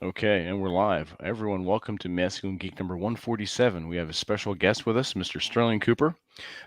Okay, and we're live. Everyone, welcome to Masculine Geek number 147. We have a special guest with us, Mr. Sterling Cooper.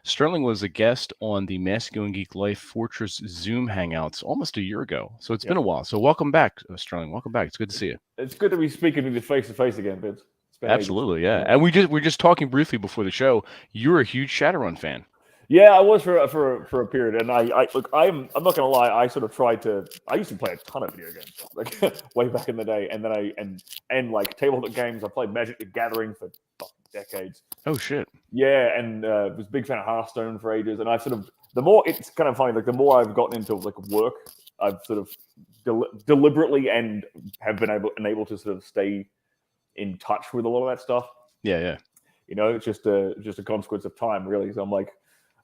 Sterling was a guest on the Masculine Geek Life Fortress Zoom Hangouts almost a year ago. So it's been Yep. a while. So welcome back, Sterling. Welcome back. It's good to see you. It's good to be speaking with you face to face again, Vince. It's been ages. Absolutely, yeah. Yeah. And we're just talking briefly before the show. You're a huge Shadowrun fan. Yeah, I was for a period, and I look. I'm not gonna lie. I sort of tried to. I used to play a ton of video games, like way back in the day, and then and like tabletop games. I played Magic the Gathering for decades. Oh shit. Yeah, and was a big fan of Hearthstone for ages. And I sort of the more it's kind of funny. Like the more I've gotten into like work, I've sort of deliberately and have been able to sort of stay in touch with a lot of that stuff. Yeah, yeah. You know, it's just a consequence of time, really. So I'm like,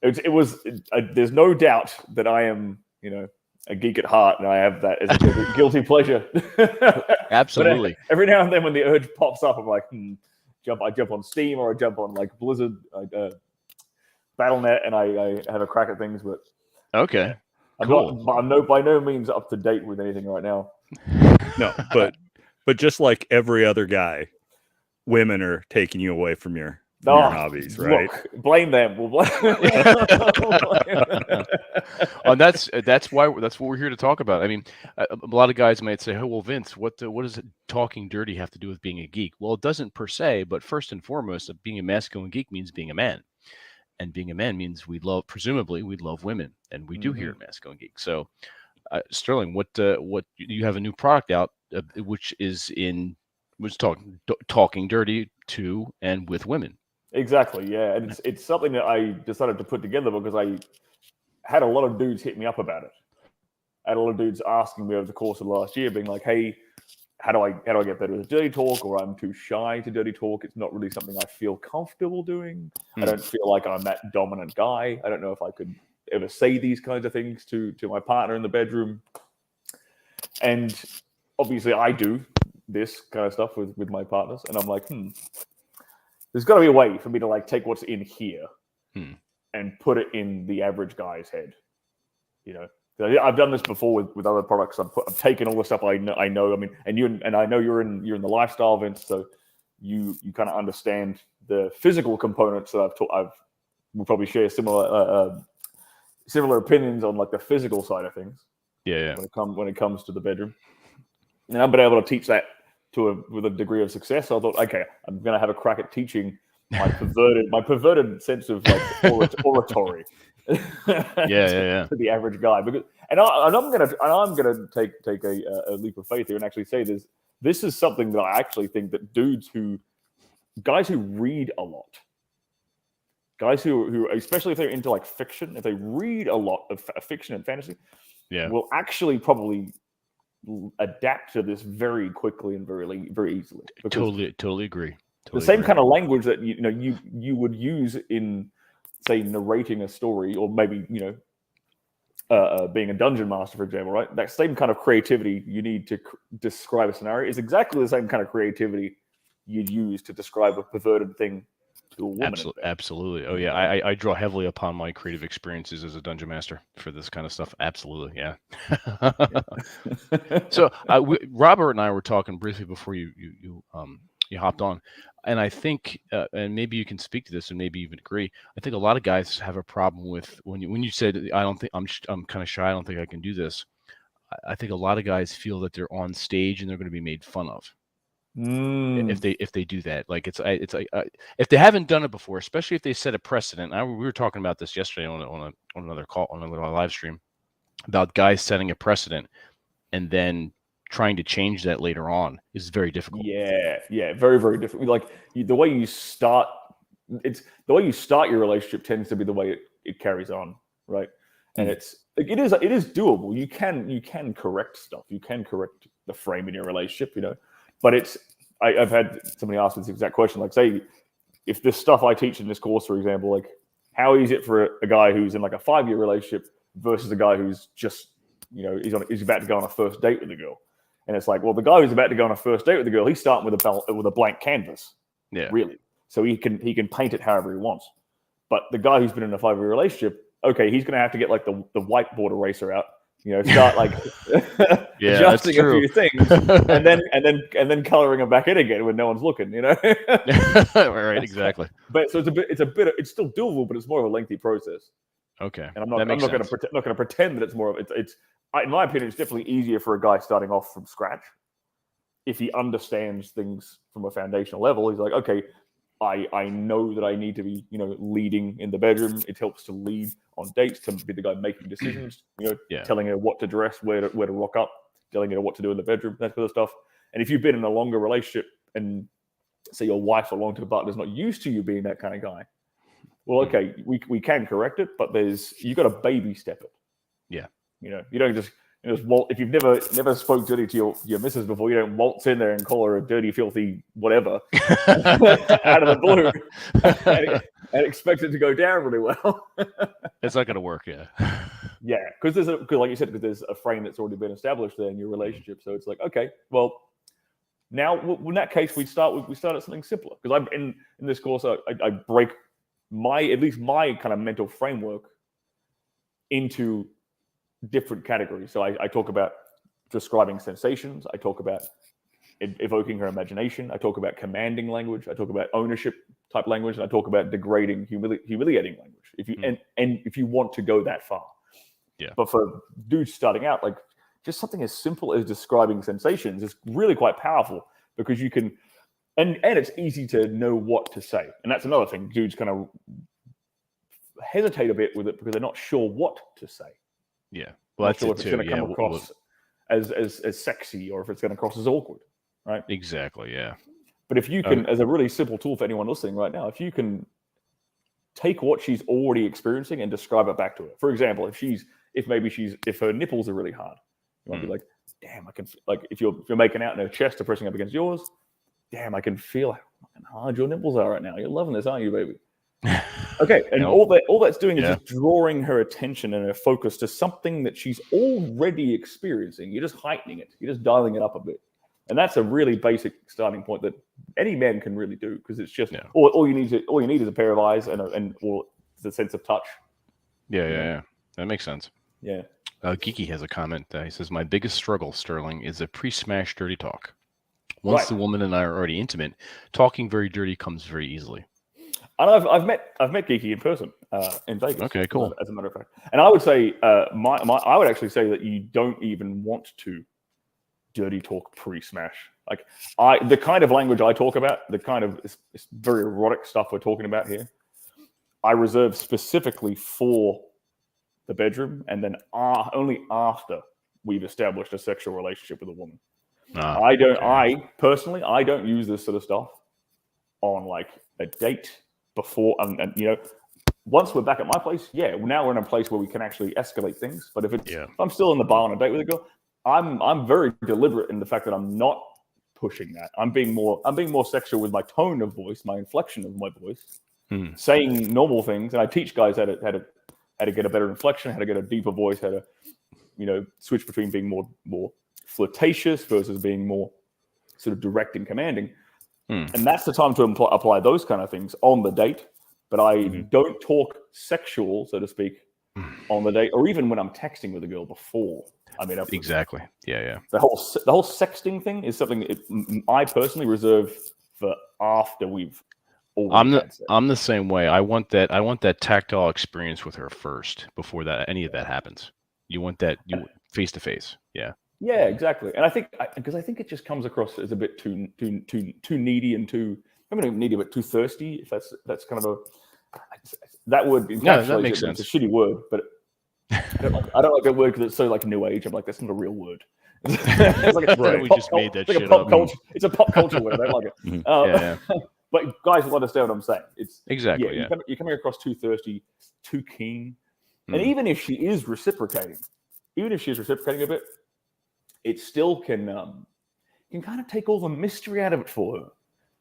there's no doubt that I am, a geek at heart, and I have that as a guilty pleasure. Absolutely. But every now and then, when the urge pops up, I'm like, I jump on Steam or I jump on like Blizzard, Battle.net, and I have a crack at things. But Okay. I'm by no means up to date with anything right now. No, but just like every other guy, women are taking you away from your hobbies, right? Look, blame them. We'll blame Oh, that's what we're here to talk about. I mean, a lot of guys might say, "Oh, well, Vince, what does talking dirty have to do with being a geek?" Well, it doesn't per se, but first and foremost, being a masculine geek means being a man, and being a man means presumably we love women, and we do here at Masculine Geek. So, Sterling, what you have a new product out, which is talking dirty to and with women. Exactly, yeah, and it's something that I decided to put together because I had a lot of dudes hit me up about it. I had a lot of dudes asking me over the course of last year, being like, "Hey, how do I get better with dirty talk?" Or I'm too shy to dirty talk. It's not really something I feel comfortable doing. I don't feel like I'm that dominant guy. I don't know if I could ever say these kinds of things to my partner in the bedroom. And obviously, I do this kind of stuff with my partners, and I'm like, there's got to be a way for me to like take what's in here and put it in the average guy's head. You know, I've done this before with other products. I've taken all the stuff I know. I mean, and I know you're in the lifestyle events, so you kind of understand the physical components that we'll probably share similar opinions on like the physical side of things. Yeah. When it comes to the bedroom, and I've been able to teach that with a degree of success. So I thought, okay, I'm going to have a crack at teaching my perverted sense of like oratory. Yeah. To the average guy, I'm gonna take a leap of faith here and actually say this is something that I actually think that guys who read a lot, guys who especially if they're into like fiction, if they read a lot of fiction and fantasy, will actually probably adapt to this very quickly and very easily. Totally agree. The same kind of language that you would use in, say, narrating a story, or maybe being a dungeon master, for example, right? That same kind of creativity you need to describe a scenario is exactly the same kind of creativity you'd use to describe a perverted thing to a woman. Absolutely. Oh yeah, I draw heavily upon my creative experiences as a dungeon master for this kind of stuff. Absolutely, yeah. So Robert and I were talking briefly before you hopped on, and I think, and maybe you can speak to this, and maybe even agree. I think a lot of guys have a problem with when you said, "I don't think I'm kind of shy. I don't think I can do this." I think a lot of guys feel that they're on stage and they're going to be made fun of if they do that. Like it's like if they haven't done it before, especially if they set a precedent. We were talking about this yesterday on another call, on another live stream, about guys setting a precedent and then trying to change that later on is very difficult. Yeah, very, very difficult. Like the way you start your relationship tends to be the way it carries on, right? And it is doable. You can correct stuff. You can correct the frame in your relationship, But I've had somebody ask this exact question. Like, say, if this stuff I teach in this course, for example, like, how easy is it for a guy who's in like a 5-year relationship versus a guy who's just, he's about to go on a first date with a girl? And it's like, well, the guy who's about to go on a first date with the girl, he's starting with a blank canvas, really. So he can paint it however he wants. But the guy who's been in a 5-year relationship, okay, he's going to have to get like the whiteboard eraser out Start like adjusting a few things, and then coloring them back in again when no one's looking. Right, exactly. But so it's still doable, but it's more of a lengthy process. Okay, and I'm not going to pretend that it's more of it's in my opinion, it's definitely easier for a guy starting off from scratch if he understands things from a foundational level. He's like, okay, I know that I need to be, leading in the bedroom. It helps to lead on dates, to be the guy making decisions, telling her what to dress, where to rock up, telling her what to do in the bedroom, that kind of stuff. And if you've been in a longer relationship and say your wife or long-term partner is not used to you being that kind of guy, well, okay, we can correct it, but you got to baby step it. Yeah. You don't just waltz. If you've never spoke dirty to your missus before, you don't waltz in there and call her a dirty, filthy whatever out of the blue and expect it to go down really well. It's not going to work, yeah. Yeah, because like you said, because there's a frame that's already been established there in your relationship. So it's like, okay, well, now in that case, we start at something simpler. Because I'm in this course, I break at least my kind of mental framework into different categories. So I talk about describing sensations. I talk about evoking her imagination. I talk about commanding language. I talk about ownership type language. And I talk about degrading, humiliating language. If you and if you want to go that far, yeah. But for dudes starting out, like just something as simple as describing sensations is really quite powerful because you can, and it's easy to know what to say. And that's another thing. Dudes kind of hesitate a bit with it because they're not sure what to say. Yeah, well, that's sure it if too. It's going to come across as sexy, or if it's going to come across as awkward, right? Exactly. Yeah. But if you can, as a really simple tool for anyone listening right now, if you can take what she's already experiencing and describe it back to her. For example, if her nipples are really hard, you might be like, "Damn, I can." Like if you're making out and her chest are pressing up against yours, damn, I can feel how fucking hard your nipples are right now. You're loving this, aren't you, baby? Okay, and all that's doing is just drawing her attention and her focus to something that she's already experiencing. You're just heightening it. You're just dialing it up a bit, and that's a really basic starting point that any man can really do because it's just all you need is a pair of eyes and the sense of touch. Yeah. That makes sense. Yeah. Geeky has a comment. He says, "My biggest struggle, Sterling, is a pre-smash dirty talk. Once the woman and I are already intimate, talking very dirty comes very easily." And I've met Geeky in person in Vegas. Okay, cool. As a matter of fact, and I would say I would actually say that you don't even want to dirty talk pre-smash. Like the kind of language I talk about, the kind of it's very erotic stuff we're talking about here, I reserve specifically for the bedroom, and then only after we've established a sexual relationship with a woman. I personally don't use this sort of stuff on like a date. Before and once we're back at my place, now we're in a place where we can actually escalate things. But if I'm still in the bar on a date with a girl, I'm very deliberate in the fact that I'm not pushing that. I'm being more sexual with my tone of voice, my inflection of my voice, saying normal things, and I teach guys how to get a better inflection, how to get a deeper voice, how to switch between being more flirtatious versus being more sort of direct and commanding. And that's the time to apply those kind of things on the date. But I don't talk sexual, so to speak, on the date, or even when I'm texting with a girl before I meet up. Exactly. Yeah. The whole sexting thing is something I personally reserve for after we've. I'm the same way. I want that tactile experience with her first before any of that happens. You want that face to face. Yeah. Yeah, exactly. And I think it just comes across as a bit too needy and needy, but too thirsty. If that's kind of that word encapsulates that makes it. sense. It's a shitty word, but I don't like that word because it's so like new age. I'm like, that's not a real word. It's like we just made that shit up. It's a pop culture word. I don't like it. But guys will understand what I'm saying. It's exactly. You're coming across too thirsty, too keen, and even if she is reciprocating a bit, it still can kind of take all the mystery out of it for her.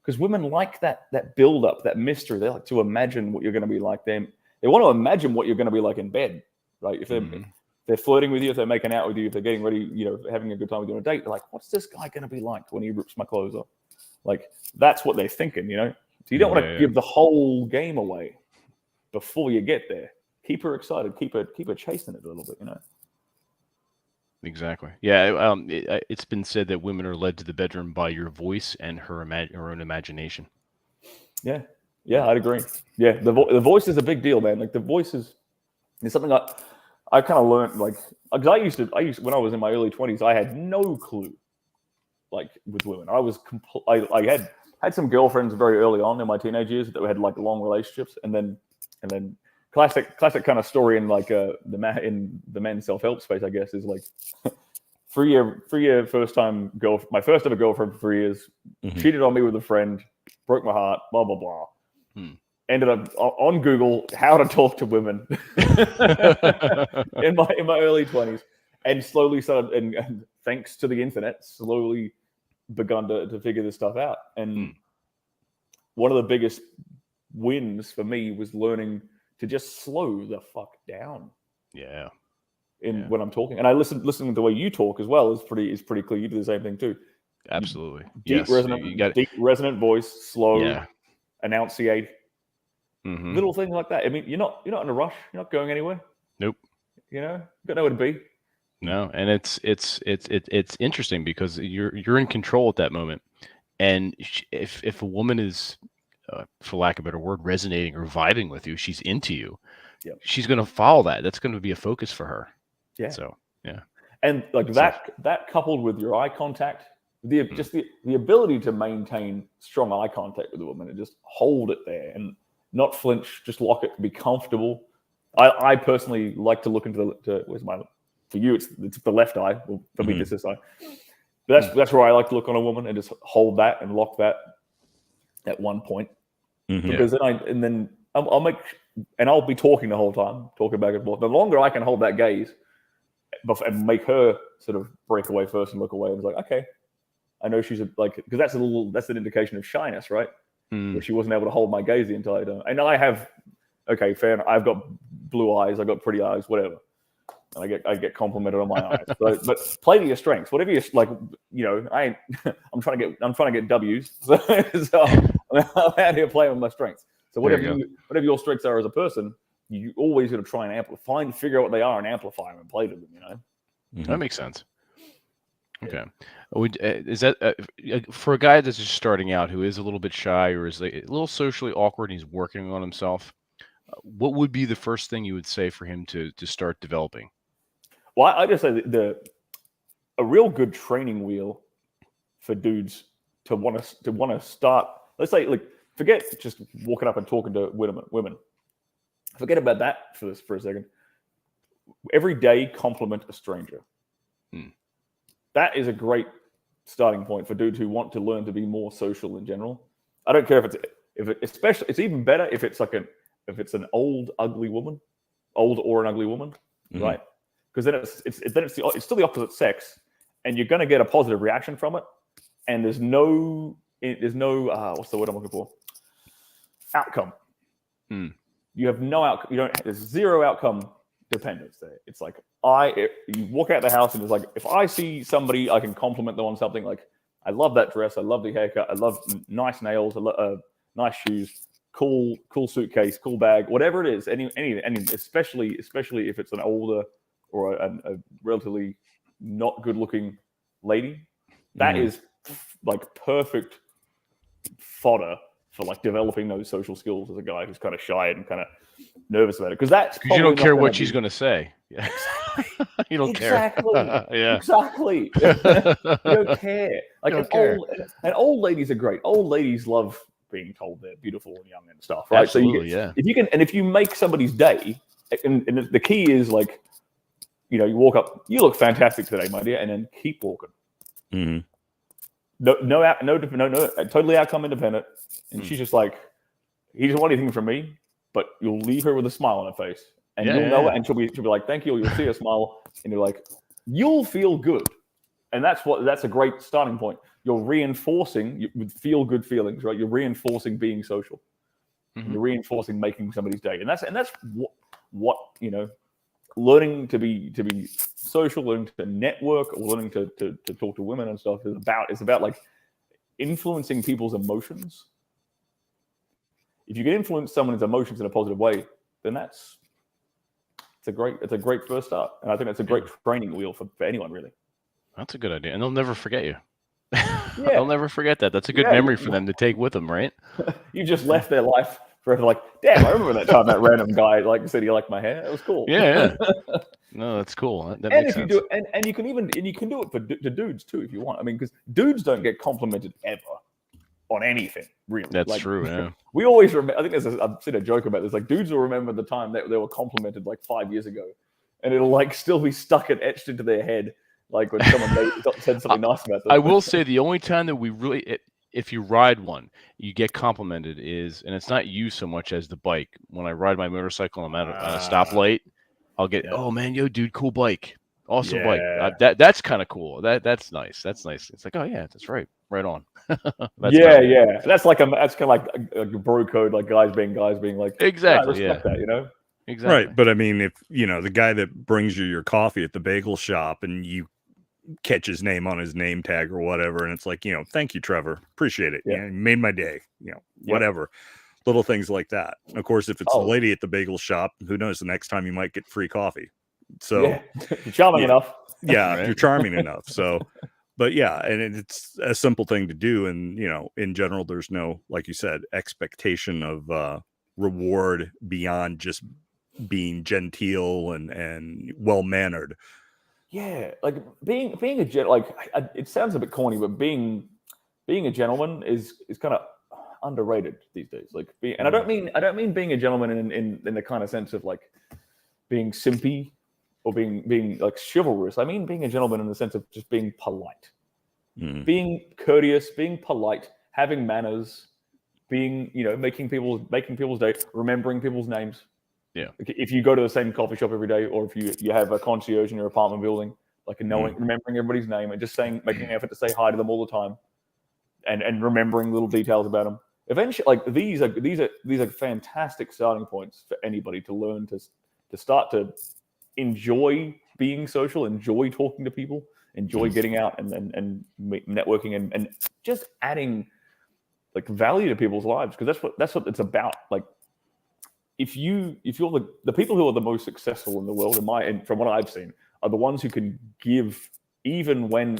Because women like that build up, that mystery. They like to imagine what you're going to be like. They want to imagine what you're going to be like in bed, right? If they're flirting with you, if they're making out with you, if they're getting ready, having a good time with you on a date, they're like, what's this guy going to be like when he rips my clothes off? Like, that's what they're thinking, So you don't want to give the whole game away before you get there. Keep her excited. Keep her chasing it a little bit, Exactly. Yeah. It's been said that women are led to the bedroom by your voice and her own imagination. Yeah, I'd agree. Yeah, the voice is a big deal, man. Like the voice is something I kind of learned. Like, because I used when I was in my early 20s, I had no clue. Like with women, I was I had some girlfriends very early on in my teenage years that had like long relationships, and then classic kind of story in like the men's self-help space, I guess, is like 3-year first time my first ever girlfriend for 3 years, cheated on me with a friend, broke my heart, blah blah blah. Ended up on Google how to talk to women in my early 20s, and slowly started, and thanks to the internet, slowly begun to figure this stuff out. And one of the biggest wins for me was learning to just slow the fuck down. Yeah. When I'm talking, and I listening to the way you talk as well is pretty clear. You do the same thing too. Absolutely. Deep resonant voice, slow, enunciate. Little things like that. I mean, you're not in a rush. You're not going anywhere. Nope. You know, you've got nowhere to be. No, and it's interesting because you're in control at that moment, and if a woman is, for lack of a better word, resonating or vibing with you, she's into you. Yep. She's going to follow that. That's going to be a focus for her. Yeah. So yeah. And like that coupled with your eye contact, just the ability to maintain strong eye contact with a woman and just hold it there and not flinch, just lock it, be comfortable. I personally like to look into for you it's the left eye. Well, for me it's this eye. But that's where I like to look on a woman and just hold that and lock that at one point. Because then I'll be talking the whole time, talking back and forth. The longer I can hold that gaze and make her sort of break away first and look away, I was like, okay, I know she's because that's an indication of shyness, right? Where she wasn't able to hold my gaze the entire time. And I have, okay, fair. I've got blue eyes, I've got pretty eyes, whatever. And I get complimented on my eyes. But play to your strengths. Whatever you like, you know, I'm trying to get W's. So I'm out here playing with my strengths. So whatever your strengths are as a person, you always got to try and figure out what they are and amplify them and play to them. You know, that makes sense. Okay, is that for a guy that's just starting out, who is a little bit shy or is a little socially awkward, and he's working on himself? What would be the first thing you would say for him to start developing? Well, I just say a real good training wheel for dudes to want to start. Let's say, like, forget just walking up and talking to women. Forget about that for a second. Every day, compliment a stranger. That is a great starting point for dudes who want to learn to be more social in general. I don't care especially it's even better if it's an old ugly woman, right? Because then it's still the opposite sex, and you're going to get a positive reaction from it. And there's no what's the word I'm looking for? Outcome. You have no outcome. There's zero outcome dependence there. It's like you walk out the house and it's like, if I see somebody, I can compliment them on something. Like, I love that dress, I love the haircut, I love nice nails, nice shoes, cool suitcase, cool bag, whatever it is. Any especially if it's an older or a relatively not good looking lady, that is like perfect fodder for like developing those social skills as a guy who's kind of shy and kind of nervous about it, because you don't care what she's going to say. Yeah. You don't care. Yeah, exactly. You don't care. Like, old ladies are great. Old ladies love being told they're beautiful and young and stuff, right? Absolutely, so if you make somebody's day, and the key is, like, you walk up, you look fantastic today, my dear, and then keep walking. No, totally outcome independent. And she's just like, he doesn't want anything from me, but you'll leave her with a smile on her face, and you'll know it, and she'll be like, thank you. Or you'll see her smile, and you're like, you'll feel good, and that's a great starting point. You're reinforcing with feel good feelings, right? You're reinforcing being social. You're reinforcing making somebody's day, and that's what learning to be social, learning to network, or learning to talk to women and stuff is about like influencing people's emotions. If you can influence someone's emotions in a positive way, then it's it's a great first start, and I think that's a great training wheel for anyone, really. That's a good idea, and they'll never forget you. Yeah. They'll never forget that. That's a good memory for them to take with them, right? You just left their life forever. Like, damn, I remember that time that random guy said he liked my hair. It was cool. Yeah. No, that's cool. That And makes if sense. you do, and you can do it for to dudes too if you want. I mean, because dudes don't get complimented ever on anything, really. That's true. Yeah. We always remember. I think I've seen a joke about this. Like, dudes will remember the time that they were complimented like 5 years ago, and it'll like still be stuck and etched into their head. Like when someone said something nice about them. I will say the only time that we really, if you ride one, you get complimented is, and it's not you so much as the bike. When I ride my motorcycle, I'm at a stoplight, I'll get, oh man, yo, dude, cool bike, awesome bike. That's kind of cool. That's nice. That's nice. It's like, oh yeah, that's right on. Yeah. That's kind of like a bro code, like guys being like, exactly, I respect that, you know. Exactly. Right, but I mean, if the guy that brings you your coffee at the bagel shop and you catch his name on his name tag or whatever, and it's like, thank you, Trevor, appreciate it. Yeah, you made my day. Whatever, little things like that. Of course, if it's a lady at the bagel shop, who knows? The next time you might get free coffee. So you're charming enough. Yeah, you're charming enough. So, but yeah, and it's a simple thing to do, and in general, there's no, like you said, expectation of reward beyond just being genteel and well mannered. Yeah, like being a like it sounds a bit corny, but being a gentleman is kind of underrated these days. Like, and I don't mean being a gentleman in the kind of sense of like being simpy or being like chivalrous. I mean being a gentleman in the sense of just being polite, being courteous, being polite, having manners, being making people's day, remembering people's names. Yeah. If you go to the same coffee shop every day, or if you have a concierge in your apartment building, like remembering everybody's name and just making an effort to say hi to them all the time, and remembering little details about them. Eventually, like these are fantastic starting points for anybody to learn to start to enjoy being social, enjoy talking to people, enjoy getting out and networking and just adding like value to people's lives, because that's what it's about. Like, if you're the people who are the most successful in the world, from what I've seen, are the ones who can give even when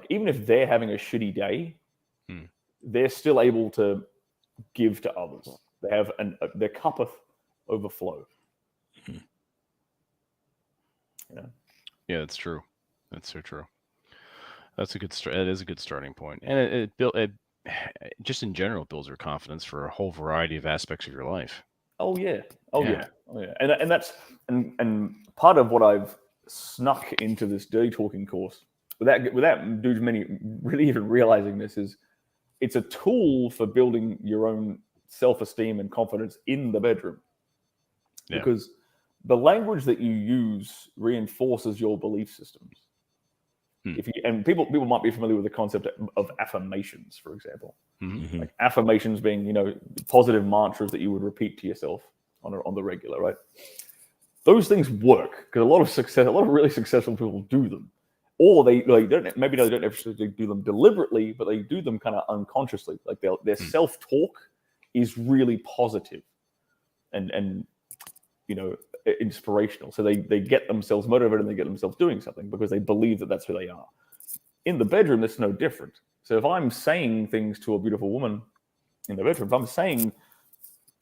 even if they're having a shitty day, they're still able to give to others. They have their cup of overflow. Yeah, that's true. That's so true. That's a good start. It is a good starting point, and it just in general builds your confidence for a whole variety of aspects of your life. Oh yeah. And that's part of what I've snuck into this dirty talking course without dudes many really even realizing this is it's a tool for building your own self-esteem and confidence in the bedroom. Yeah. Because the language that you use reinforces your belief systems. People might be familiar with the concept of affirmations, for example. Mm-hmm. Like affirmations being, positive mantras that you would repeat to yourself on the regular, right? Those things work because a lot of really successful people do them, or they don't necessarily do them deliberately, but they do them kind of unconsciously. Like their self-talk is really positive and inspirational. So they get themselves motivated and they get themselves doing something because they believe that that's who they are. In the bedroom, it's no different. So if I'm saying things to a beautiful woman in the bedroom, if I'm saying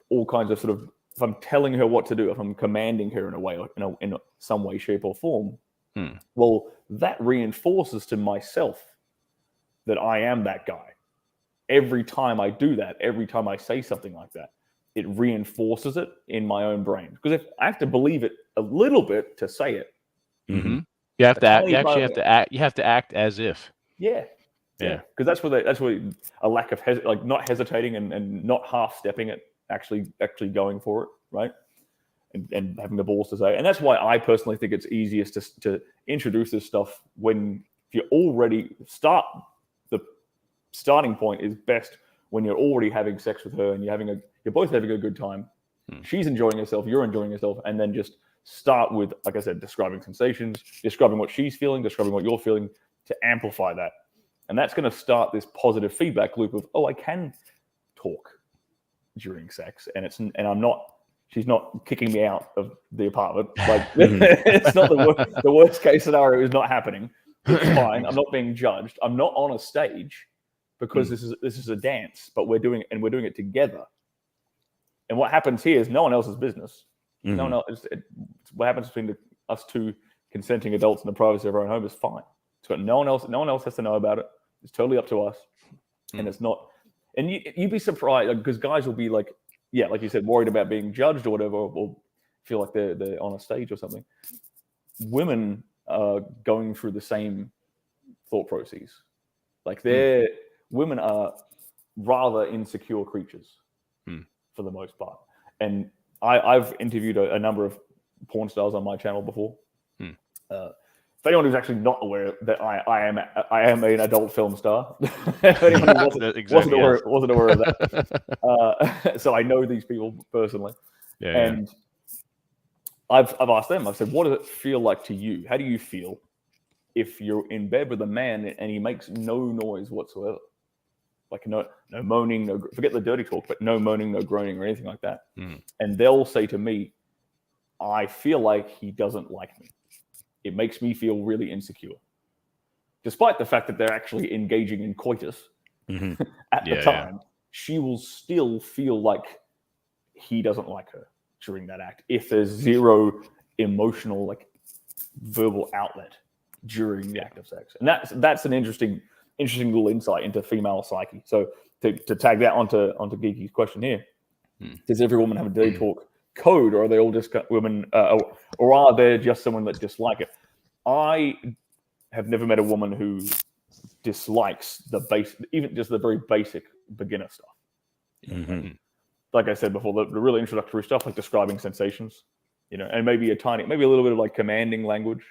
all kinds of if I'm telling her what to do, if I'm commanding her in a way, in some way, shape, or form, well, that reinforces to myself that I am that guy. Every time I do that, every time I say something like that, it reinforces it in my own brain. Because if I have to believe it a little bit to say it, you have to act. You actually have to act. You have to act as if. Yeah. Because that's where a lack of not hesitating and not half stepping it, actually going for it, right? And having the balls to say. And that's why I personally think it's easiest to introduce this stuff when you already the starting point is best when you're already having sex with her and you're both having a good time. She's enjoying herself, you're enjoying yourself, and then just start with, like I said, describing sensations, describing what she's feeling, describing what you're feeling, to amplify that. And that's going to start this positive feedback loop of, I can talk during sex, and I'm not she's not kicking me out of the apartment. Like it's not the worst case scenario is not happening. It's fine. I'm not being judged. I'm not on a stage because this is a dance, but we're doing it together. And what happens here is no one else's business. No one else. What happens between us two consenting adults in the privacy of our own home is fine. So no one else has to know about it. It's totally up to us, and it's not. And you'd be surprised because guys will be like, yeah, like you said, worried about being judged or whatever, or feel like they're on a stage or something. Women are going through the same thought processes. Like women are rather insecure creatures for the most part. And I've interviewed a number of porn stars on my channel before. For anyone who's actually not aware that I am an adult film star, if anyone who wasn't aware of that, so I know these people personally, and I've asked them. I've said, "What does it feel like to you? How do you feel if you're in bed with a man and he makes no noise whatsoever? Like no moaning, no forget the dirty talk, but no moaning, no groaning, or anything like that." And they'll say to me, "I feel like he doesn't like me. It makes me feel really insecure," despite the fact that they're actually engaging in coitus at the time. She will still feel like he doesn't like her during that act if there's zero emotional, like verbal outlet during the act of sex. And that's an interesting little insight into female psyche. So to tag that onto Geeky's question here, does every woman have a dirty talk code, or are they all just women, or are there just someone that dislike it? I have never met a woman who dislikes even just the very basic beginner stuff. Like I said before, the really introductory stuff, like describing sensations, and maybe a little bit of like commanding language,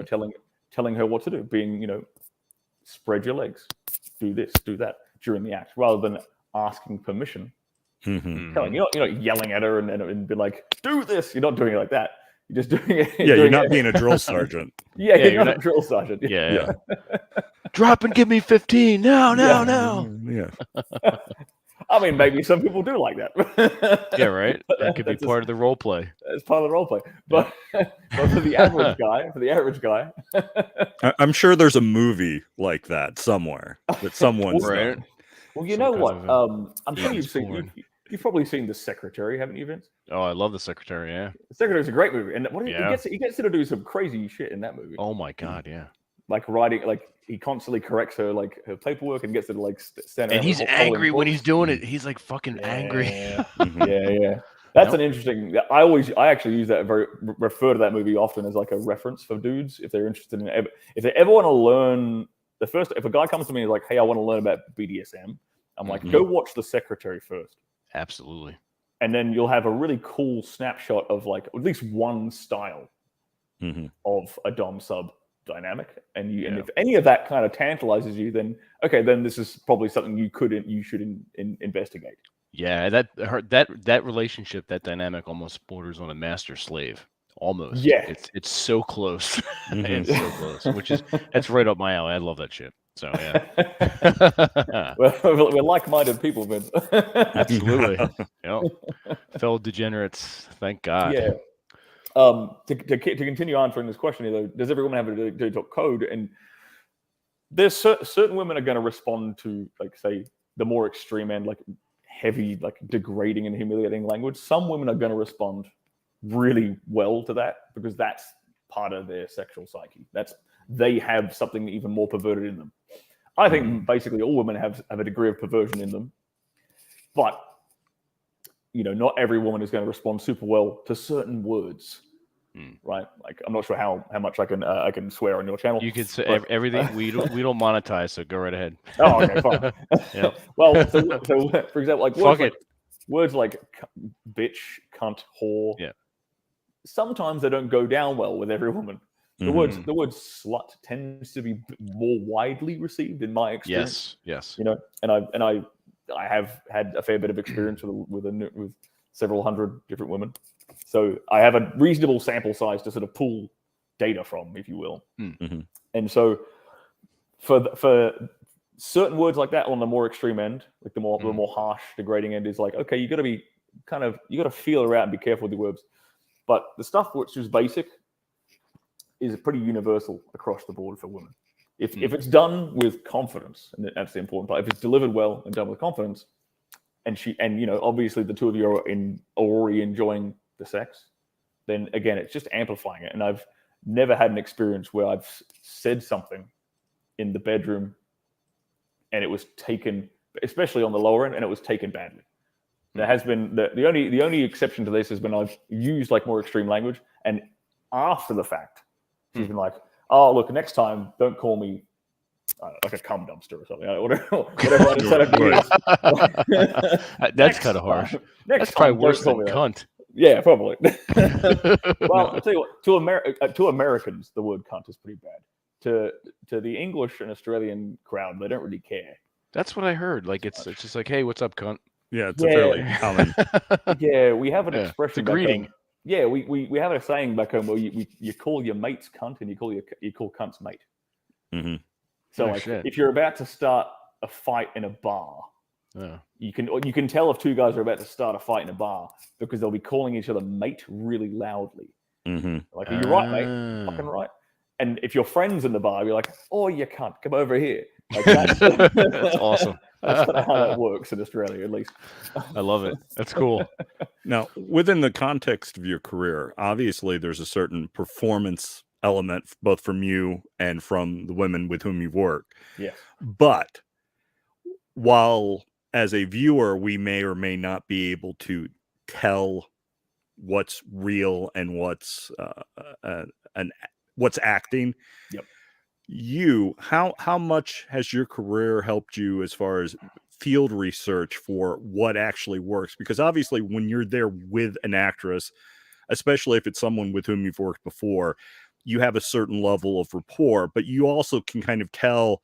telling her what to do, being, spread your legs, do this, do that during the act, rather than asking permission. Telling you're not yelling at her and be like, do this. You're not doing it like that. You're just doing it. You're not being a drill sergeant. You're not a drill sergeant. Yeah. Drop and give me 15. No. Yeah. I mean, maybe some people do like that. Yeah, right. That could be part of the role play. It's part of the role play. But for the average guy, I'm sure there's a movie like that somewhere that someone's right. done. Well, you know what? I'm sure you've probably seen The Secretary, haven't you, Vince? Oh, I love The Secretary. Yeah, The Secretary's a great movie, and he gets to do some crazy shit in that movie. Oh my god, yeah. Like writing, like he constantly corrects her, like her paperwork, and gets her to like stand. And he's angry when he's doing it. He's like fucking angry. Yeah. That's an interesting. I actually use that refer to that movie often as like a reference for dudes if they're interested in if they ever want to learn. If a guy comes to me and is like, "Hey, I want to learn about BDSM," I'm like, "Go watch The Secretary first." Absolutely. And then you'll have a really cool snapshot of like at least one style of a dom sub dynamic, and if any of that kind of tantalizes you, then this is probably something you should investigate. Yeah, that relationship, that dynamic almost borders on a master slave. Almost. Yeah. It's so close. It's so close. That's right up my alley. I love that shit. So yeah. We're like-minded people, Vince. Absolutely. Fellow degenerates. Thank God. Yeah. To continue answering this question, though, does every woman have a dirty talk code? And there's certain women are going to respond to, like, say, the more extreme end, like heavy, like degrading and humiliating language. Some women are going to respond really well to that because that's part of their sexual psyche. They have something even more perverted in them. I think basically all women have a degree of perversion in them, but not every woman is going to respond super well to certain words, right? Like I'm not sure how much I can swear on your channel. You can say everything. We don't monetize, so go right ahead. Oh, okay, fine. Yep. Well, so for example, like words like bitch, cunt, whore. Yeah. Sometimes they don't go down well with every woman. The word slut tends to be more widely received in my experience. Yes. And I have had a fair bit of experience with several hundred different women, so I have a reasonable sample size to sort of pull data from, if you will. And so for certain words like that on the more extreme end, like the more harsh, degrading end, is like, okay, you got to be you got to feel her out and be careful with the words. But the stuff which is basic is pretty universal across the board for women. If it's done with confidence, and that's the important part, if it's delivered well and done with confidence, and obviously the two of you are already enjoying the sex, then again, it's just amplifying it. And I've never had an experience where I've said something in the bedroom and it was taken, especially on the lower end, and it was taken badly. There has been the only exception to this has been I've used like more extreme language, and after the fact, she's been like, "Oh, look, next time, don't call me like a cum dumpster or something. Whatever I decided to use." That's kind of harsh. That's probably worse than cunt. Yeah, probably. Well, I'll tell you what. To Americans, the word cunt is pretty bad. To the English and Australian crowd, they don't really care. That's what I heard. Like it's just like, "Hey, what's up, cunt?" Yeah, it's a fairly common. Yeah, we have an expression. It's a greeting. Yeah, we have a saying back home where you call your mates cunt and you call cunts mate. Mm-hmm. So if you're about to start a fight in a bar, you can tell if two guys are about to start a fight in a bar because they'll be calling each other mate really loudly. Mm-hmm. Like, "Are you right, mate? Fucking right." And if your friend's in the bar, you're like, "Oh, you cunt, come over here." Like that's awesome. That's kind of how that works in Australia, at least. I love it. That's cool. Now, within the context of your career, obviously there's a certain performance element, both from you and from the women with whom you've worked. Yes. But while as a viewer, we may or may not be able to tell what's real and what's acting. Yep. How much has your career helped you as far as field research for what actually works? Because obviously when you're there with an actress, especially if it's someone with whom you've worked before, you have a certain level of rapport, but you also can kind of tell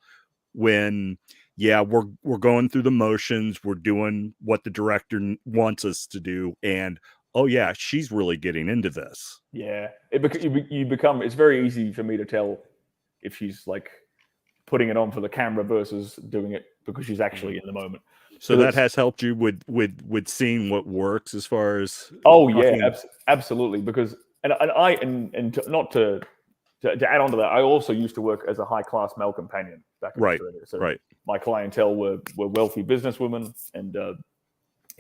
when, we're going through the motions, we're doing what the director wants us to do, and oh yeah, she's really getting into this. Yeah, it's very easy for me to tell if she's like putting it on for the camera versus doing it because she's actually in the moment. So that has helped you with seeing what works as far as. Oh yeah, absolutely. Because and not to add on to that, I also used to work as a high class male companion back in Australia. So my clientele were wealthy businesswomen, and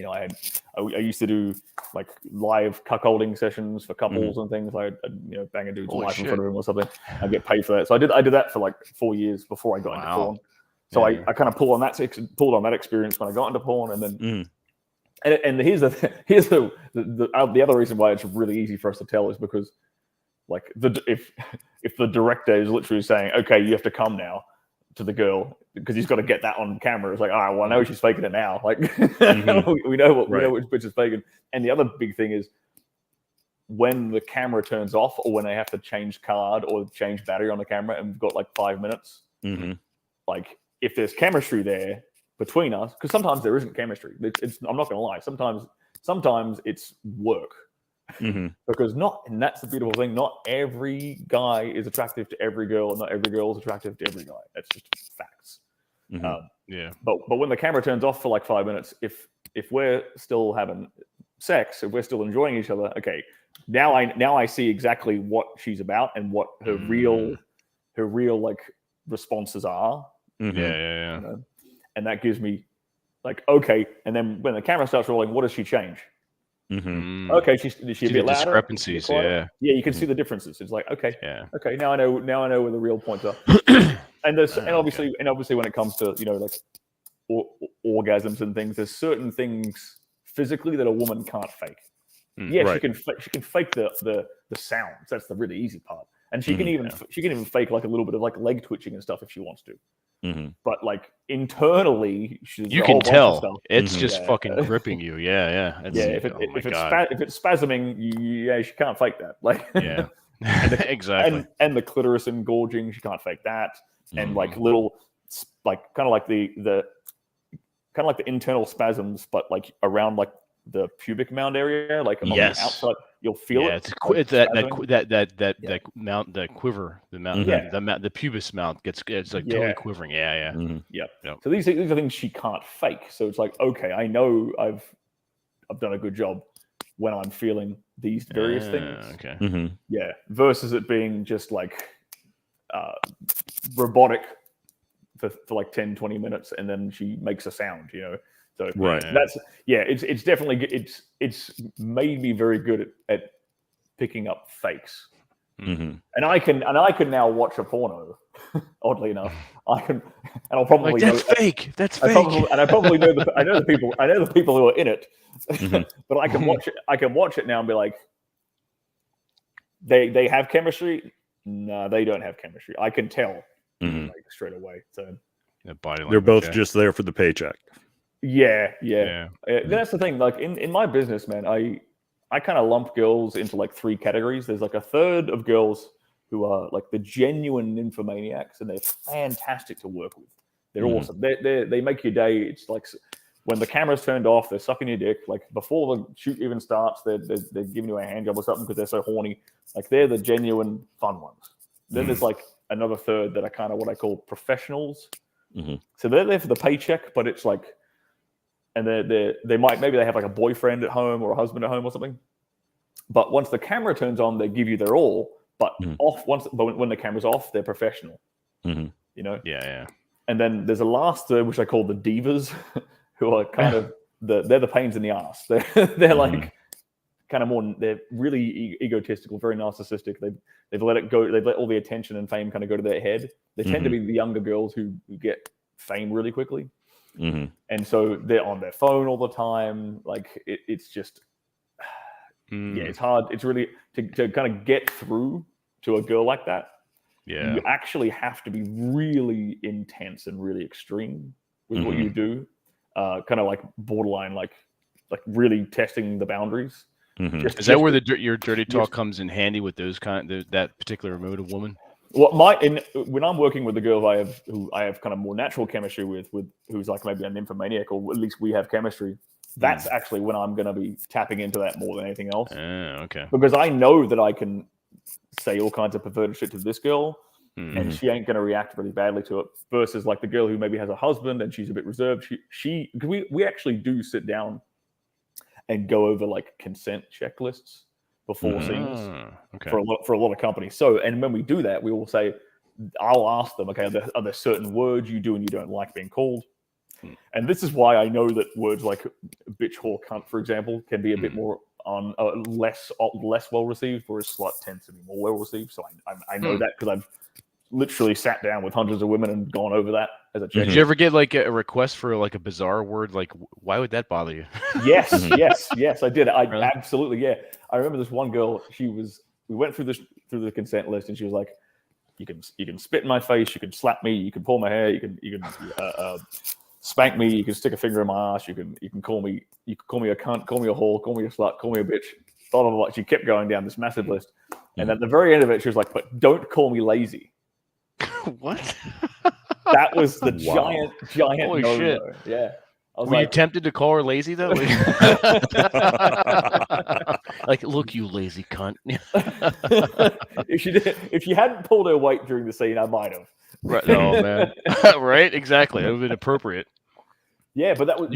I used to do like live cuckolding sessions for couples and things. I'd bang a dude's wife in front of him or something. I'd get paid for that. So I did that for like 4 years before I got into porn. So I kind of pulled on that experience when I got into porn, and then and here's the other reason why it's really easy for us to tell is because like if the director is literally saying, "Okay, you have to come now," to the girl because he's got to get that on camera. It's like, all right, well, I know she's faking it now. Like we know which bitch is faking. And the other big thing is when the camera turns off or when they have to change card or change battery on the camera and we've got like 5 minutes. Mm-hmm. Like if there's chemistry there between us, because sometimes there isn't chemistry. I'm not gonna lie. Sometimes it's work. Mm-hmm. Because and that's the beautiful thing, not every guy is attractive to every girl, and not every girl is attractive to every guy. That's just facts. Mm-hmm. But when the camera turns off for like 5 minutes, if we're still having sex, if we're still enjoying each other, okay, now I see exactly what she's about and what her real like responses are. Mm-hmm. Yeah. And that gives me like, okay, and then when the camera starts rolling, what does she change? Mm-hmm. Okay, is she a bit louder? Discrepancies, yeah, you can see the differences. It's like, okay, now I know where the real points are. and obviously when it comes to like orgasms and things, there's certain things physically that a woman can't fake. She can fake the sounds. That's the really easy part, and she can even fake like a little bit of like leg twitching and stuff if she wants to. Mm-hmm. But like internally, you can tell it's just fucking gripping you. If it's spasming, she can't fake that. Like exactly. And the clitoris engorging, she can't fake that. And like little, like kind of like the internal spasms, but like around like the pubic mound area, like on the outside, you'll feel it. It's that mount, the quiver, the pubis mount it's like totally quivering. Mm-hmm. So these are things she can't fake. So it's like, okay, I know I've done a good job when I'm feeling these various things. Okay. Mm-hmm. Yeah, versus it being just like robotic for like 10, 20 minutes, and then she makes a sound, So Right. that's it's definitely it's made me very good at picking up fakes. Mm-hmm. And I can now watch a porno. Oddly enough, and I'll probably Like, that's fake. That's fake. I probably know the people who are in it. Mm-hmm. But I can watch it. I can watch it now and be like, they have chemistry. No, they don't have chemistry. I can tell like, straight away. So body language, they're both just there for the paycheck. Yeah. That's the thing. Like in my business, man, I kind of lump girls into like 3 categories. There's like a third of girls who are like the genuine nymphomaniacs, and they're fantastic to work with. They're awesome. They make your day. It's like when the camera's turned off, they're sucking your dick. Like before the shoot even starts, they're giving you a hand job or something because they're so horny. Like they're the genuine fun ones. Then there's like another third that are kind of what I call professionals. So they're there for the paycheck, but it's like, and maybe they have like a boyfriend at home or a husband at home or something. But once the camera turns on, they give you their all. But when the camera's off, they're professional. Yeah. And then there's a last third, which I call the divas, who are kind of they're the pains in the ass. They're like kind of more. They're really egotistical, very narcissistic. They've let it go. They've let all the attention and fame kind of go to their head. They tend to be the younger girls who get fame really quickly. And so they're on their phone all the time. Like it's just, it's hard. It's really to kind of get through to a girl like that. Yeah, you actually have to be really intense and really extreme with what you do. Kind of like borderline, like really testing the boundaries. Is that where your dirty talk comes in handy with those that particular mode of woman? Well, when I'm working with the girl who I have kind of more natural chemistry with who's like maybe a nymphomaniac, or at least we have chemistry, that's actually when I'm going to be tapping into that more than anything else. Okay. Because I know that I can say all kinds of perverted shit to this girl, and she ain't going to react really badly to it. Versus like the girl who maybe has a husband and she's a bit reserved. We actually do sit down and go over like consent checklists before scenes for a lot of companies. So, and when we do that, we will say, I'll ask them, okay, are there certain words you do and you don't like being called? And this is why I know that words like bitch, whore, cunt, for example, can be a bit more on less well received, whereas slut tends to be more well received. So I know that because I've literally sat down with hundreds of women and gone over that as a check. Did you ever get like a request for like a bizarre word? Like, why would that bother you? Yes, I did. Really? Absolutely, yeah. I remember this one girl. We went through the consent list, and she was like, "You can spit in my face, you can slap me, you can pull my hair, you can spank me, you can stick a finger in my ass, you can call me a cunt, call me a whore, call me a slut, call me a bitch." Blah blah blah. She kept going down this massive list, and at the very end of it, she was like, "But don't call me lazy." What? That was the giant Holy no-no. shit. Yeah. Were you tempted to call her lazy though? Like, look, you lazy cunt. If she hadn't pulled her weight during the scene, I might have. Right? No, man. Right? Exactly. That would have been appropriate. Yeah, but that was.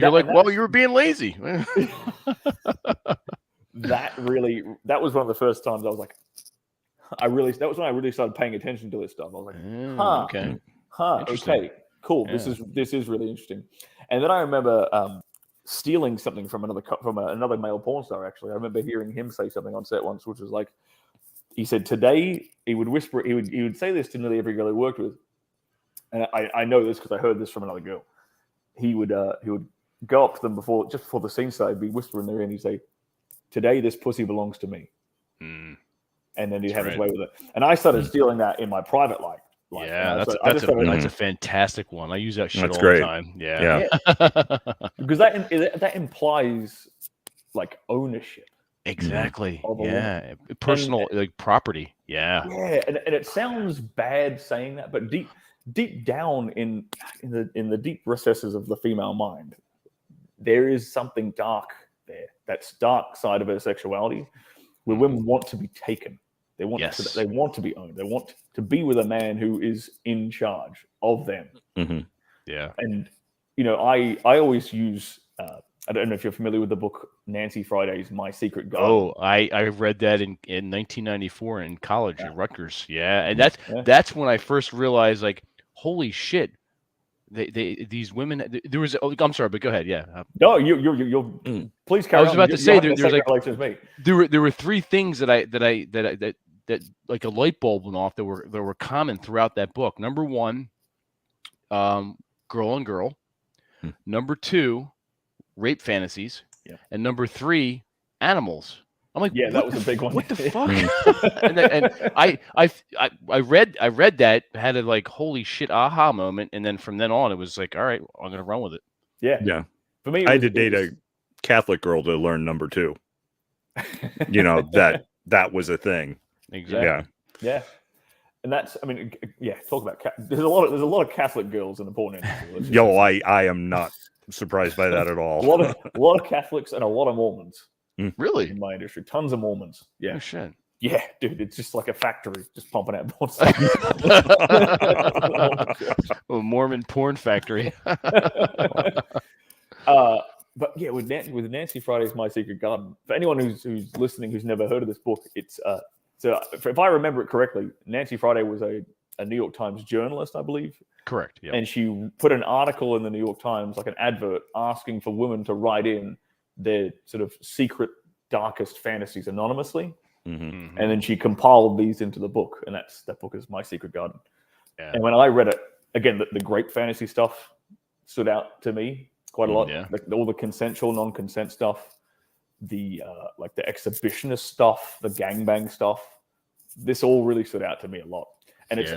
You were being lazy. That was one of the first times I was like, that was when I really started paying attention to this stuff. I was like, okay, cool. Yeah. This is really interesting. And then I remember stealing something from another male porn star. Actually, I remember hearing him say something on set once, which was like, he said today he would whisper, he would say this to nearly every girl he worked with, and I know this because I heard this from another girl. He would go up to them before the scene started, be whispering in their ear, and he'd say, "Today this pussy belongs to me." And then he'd have his way with it. And I started stealing that in my private life. Yeah, that's a fantastic one. I use that shit all the time. Yeah. Because that implies like ownership. Exactly. Yeah. Personal like property. Yeah. Yeah, and it sounds bad saying that, but deep down in the deep recesses of the female mind, there is something dark there. That's dark side of her sexuality, where women want to be taken. They want to be owned. They want to be with a man who is in charge of them. Yeah. And I always use I don't know if you're familiar with the book Nancy Friday's My Secret Garden. Oh, I read that in 1994 in college at Rutgers. Yeah, and that's when I first realized, like, holy shit, these women. There was. Oh, I'm sorry, but go ahead. Yeah. No, you're please carry on. I was about to say there was like as me. there were three things that like a light bulb went off that were common throughout that book. Number one, girl on girl. Number two, rape fantasies. Yeah. And number three, animals. I'm like, yeah, that was a big one. What the fuck? and I read that, had a like holy shit aha moment, and then from then on it was like, all right, I'm gonna run with it. Yeah, yeah. For me, I had to date a Catholic girl to learn number two. You know, that was a thing. Exactly. Yeah. And that's, I mean, yeah. Talk about there's a lot of Catholic girls in the porn industry. Yo, I am not surprised by that at all. a lot of Catholics and a lot of Mormons. Really? In my industry, tons of Mormons. Yeah. Oh shit. Yeah, dude, it's just like a factory, just pumping out porn. A Mormon porn factory. But yeah, with Nancy Friday's My Secret Garden. For anyone who's listening who's never heard of this book, it's so if I remember it correctly, Nancy Friday was a New York Times journalist, I believe. Correct. Yeah. And she put an article in the New York Times, like an advert, asking for women to write in their sort of secret, darkest fantasies anonymously. Mm-hmm. And then she compiled these into the book, and that book is My Secret Garden. Yeah. And when I read it, again, the grape fantasy stuff stood out to me quite a lot. Yeah. Like all the consensual, non-consent stuff, the like the exhibitionist stuff, the gangbang stuff. This all really stood out to me a lot. And it's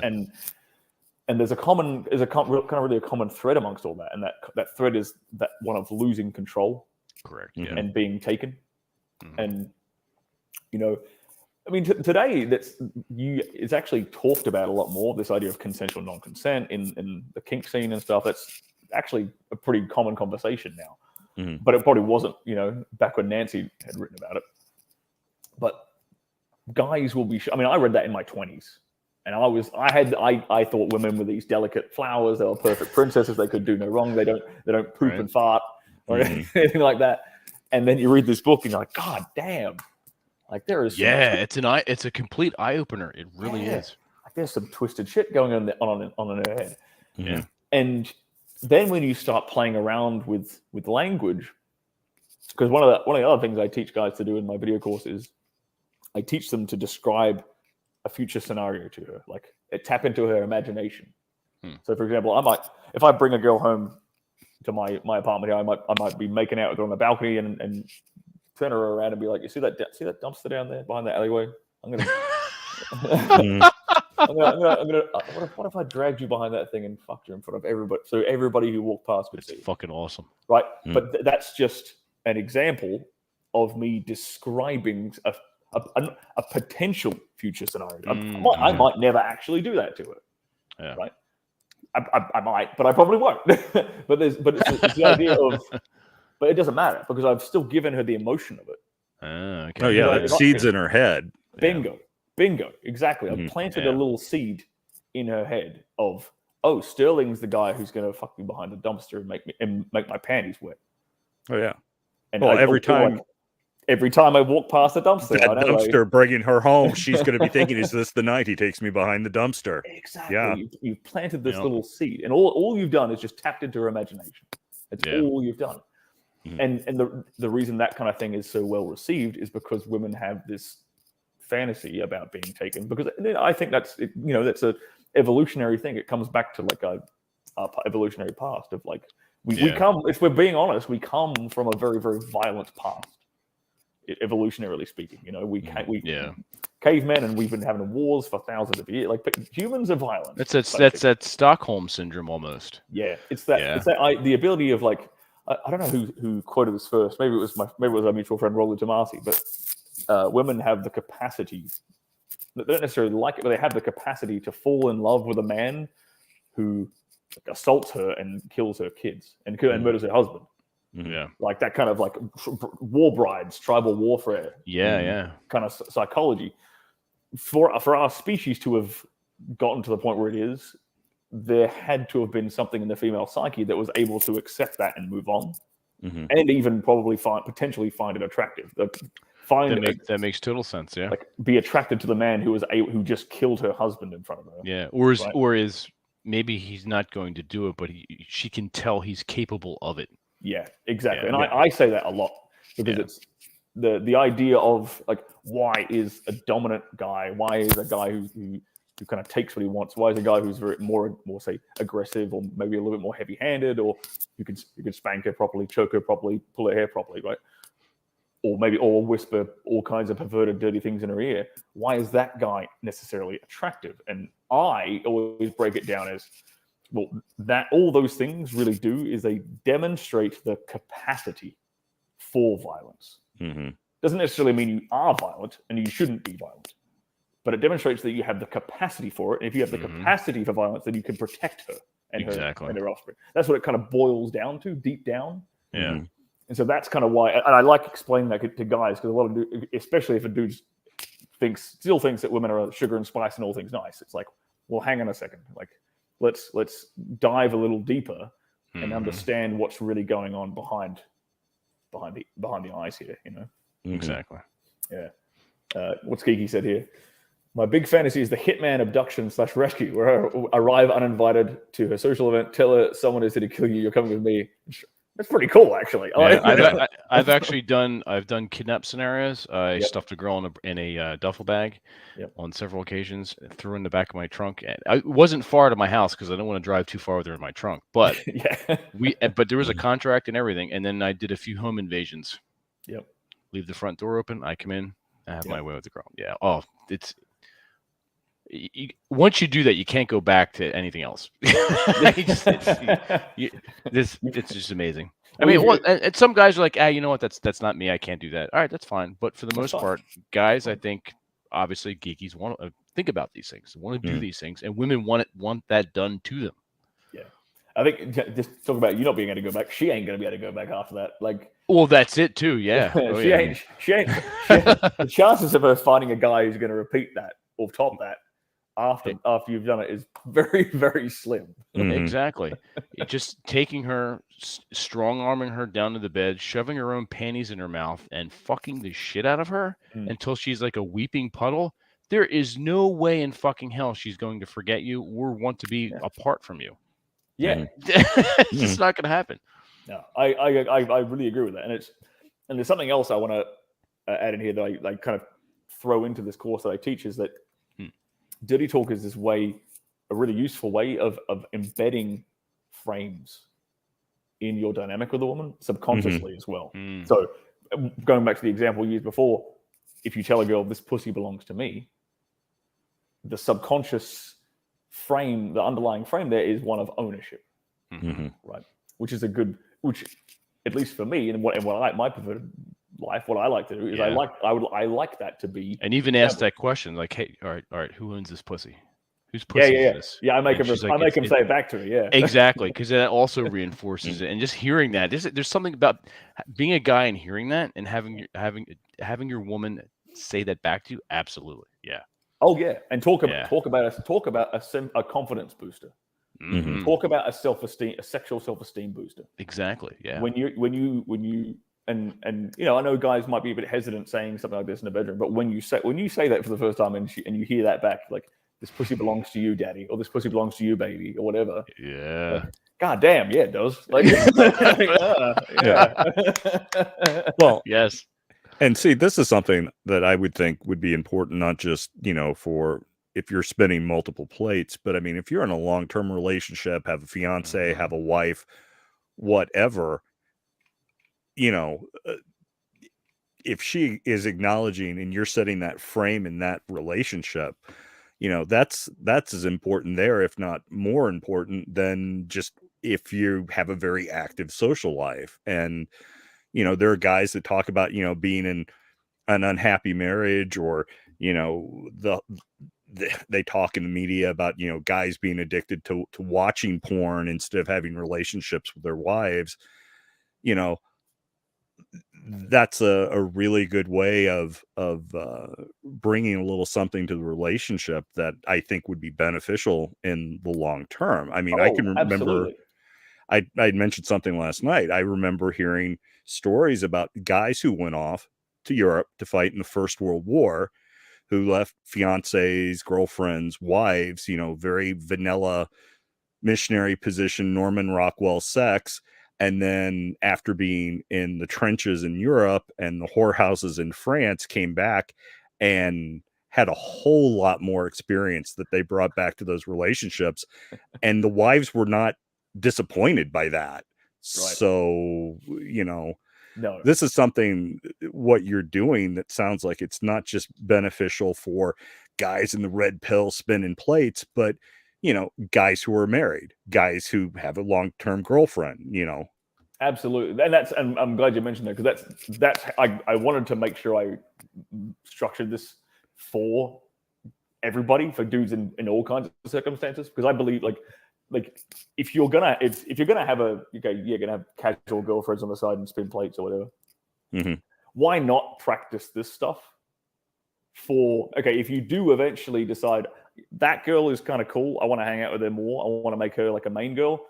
and there's kind of really a common thread amongst all that, and that thread is that one of losing control. Correct. Yeah. And being taken. Mm-hmm. And you know, I mean, today it's actually talked about a lot more. This idea of consensual non-consent in the kink scene and stuff. That's actually a pretty common conversation now. Mm-hmm. But it probably wasn't, you know, back when Nancy had written about it. But guys will be. I mean, I read that in my 20s, and I thought women were these delicate flowers. They were perfect princesses. They could do no wrong. They don't poop and fart or anything like that. And then you read this book, and you're like, God damn. Like there is it's a complete eye opener. It really is. Like there's some twisted shit going on in her head. Yeah. And then when you start playing around with language, because one of the other things I teach guys to do in my video course is I teach them to describe a future scenario to her, like tap into her imagination. So for example, if I bring a girl home to my apartment here, I might be making out with her on the balcony and turn her around and be like, you see that dumpster down there behind that alleyway? I'm gonna what if I dragged you behind that thing and fucked you in front of everybody, so everybody who walked past could see? It's fucking awesome, right? But that's just an example of me describing a potential future scenario. I might never actually do that to her, right? I might, but I probably won't. but it's the idea of. But it doesn't matter because I've still given her the emotion of it. Okay. Oh yeah, that seed's in her head. Bingo, exactly. I've planted a little seed in her head of, oh, Stirling's the guy who's going to fuck me behind the dumpster and make my panties wet. Oh yeah. And every time I walk past the dumpster, that dumpster bringing her home, she's going to be thinking, "Is this the night he takes me behind the dumpster?" Exactly. Yeah. You've planted this little seed, and all you've done is just tapped into her imagination. That's all you've done. And the reason that kind of thing is so well received is because women have this fantasy about being taken. Because I think that's a evolutionary thing. It comes back to like our evolutionary past of like we come. If we're being honest, we come from a very, very violent past. Evolutionarily speaking, cavemen, and we've been having wars for thousands of years. Like humans are violent. That's that Stockholm syndrome almost. Yeah, it's that. Yeah. It's that. The ability of like. I don't know who quoted this first. Maybe it was our mutual friend Rolly Tomasi. But women have the capacity. They don't necessarily like it, but they have the capacity to fall in love with a man who assaults her and kills her kids and murders her husband. Yeah, like that kind of like war brides, tribal warfare. Yeah. Kind of psychology. For our species to have gotten to the point where it is, there had to have been something in the female psyche that was able to accept that and move on. and even probably potentially find it attractive. That makes total sense. Yeah, like be attracted to the man who just killed her husband in front of her. Yeah, or is maybe he's not going to do it, but she can tell he's capable of it. Yeah, exactly. And I say that a lot because it's the idea of like, why is a dominant guy? Why is a guy who kind of takes what he wants? Why is a guy who's more say aggressive, or maybe a little bit more heavy-handed, or you can spank her properly, choke her properly, pull her hair properly, right? Or whisper all kinds of perverted, dirty things in her ear. Why is that guy necessarily attractive? And I always break it down as, well, that all those things really do is they demonstrate the capacity for violence. Doesn't necessarily mean you are violent, and you shouldn't be violent, but it demonstrates that you have the capacity for it. And if you have the capacity for violence, then you can protect her and her offspring. That's what it kind of boils down to, deep down. Yeah. And so that's kind of why, and I like explaining that to guys, because a lot of dudes, especially if a dude still thinks that women are sugar and spice and all things nice. It's like, well, hang on a second. Like, let's dive a little deeper and understand what's really going on behind the eyes here. You know. Exactly. Yeah. What's Geeky said here? My big fantasy is the hitman abduction / rescue, where I arrive uninvited to her social event, tell her someone is here to kill you. You're coming with me. That's pretty cool, actually. Yeah, I've actually done kidnap scenarios. I stuffed a girl in a duffel bag on several occasions, threw her in the back of my trunk. And I wasn't far to my house because I don't want to drive too far with her in my trunk. But but there was a contract and everything, and then I did a few home invasions. Yep. Leave the front door open. I come in. I have my way with the girl. Yeah. Oh, it's. Once you do that, you can't go back to anything else. It's just amazing. I mean, and some guys are like, you know what? That's not me. I can't do that. All right, that's fine. But for the most part, guys, I think obviously geekies want to think about these things, want to do these things, and women want that done to them. Yeah, I think just talk about you not being able to go back. She ain't gonna be able to go back after that. Like, well, that's it too. Yeah, she ain't. The chances of her finding a guy who's going to repeat that or top that after you've done it is very, very slim. Exactly. Just taking her, strong arming her down to the bed, shoving her own panties in her mouth, and fucking the shit out of her until she's like a weeping puddle. There is no way in fucking hell she's going to forget you or want to be apart from you. Yeah, it's just not going to happen. No, I really agree with that, and there's something else I want to add in here that I kind of throw into this course that I teach is that dirty talk is a really useful way of embedding frames in your dynamic with a woman subconsciously as well. So going back to the example we used before, if you tell a girl this pussy belongs to me, the subconscious frame, the underlying frame there is one of ownership, right? Which is which at least for me and my preferred life, what I like to do is I like that to be, and even ask that question like, hey, all right, who owns this pussy? Whose pussy is this? Yeah, I make him say it back to me. Yeah, exactly, because that also reinforces it. And just hearing that, there's something about being a guy and hearing that and having your woman say that back to you. Absolutely, yeah. Oh yeah, and talk about a confidence booster. Talk about a sexual self-esteem booster. Exactly. Yeah. When you and you know, I know guys might be a bit hesitant saying something like this in the bedroom, but when you say that for the first time and you hear that back, like, this pussy belongs to you, daddy, or this pussy belongs to you, baby, or whatever. Yeah. Like, God damn, yeah, it does. Like, Well, yes. And see, this is something that I would think would be important, not just, for if you're spinning multiple plates, but I mean, if you're in a long-term relationship, have a fiance, have a wife, whatever, if she is acknowledging and you're setting that frame in that relationship, that's as important there, if not more important than just if you have a very active social life. And, there are guys that talk about, being in an unhappy marriage, or, they talk in the media about, guys being addicted to watching porn instead of having relationships with their wives. That's a really good way of bringing a little something to the relationship that I think would be beneficial in the long term. I mean, I can remember, I mentioned something last night. I remember hearing stories about guys who went off to Europe to fight in the First World War, who left fiancés, girlfriends, wives, very vanilla missionary position, Norman Rockwell sex. And then after being in the trenches in Europe and the whorehouses in France, came back and had a whole lot more experience that they brought back to those relationships. And the wives were not disappointed by that. Right. So, no, this is something, what you're doing, that sounds like it's not just beneficial for guys in the red pill spinning plates, but guys who are married, guys who have a long-term girlfriend, Absolutely. And I'm glad you mentioned that, because I wanted to make sure I structured this for everybody, for dudes in all kinds of circumstances, because I believe like if you're gonna have you're gonna have casual girlfriends on the side and spin plates or whatever, mm-hmm. why not practice this stuff if you do eventually decide that girl is kind of cool, I want to hang out with her more, I want to make her like a main girl.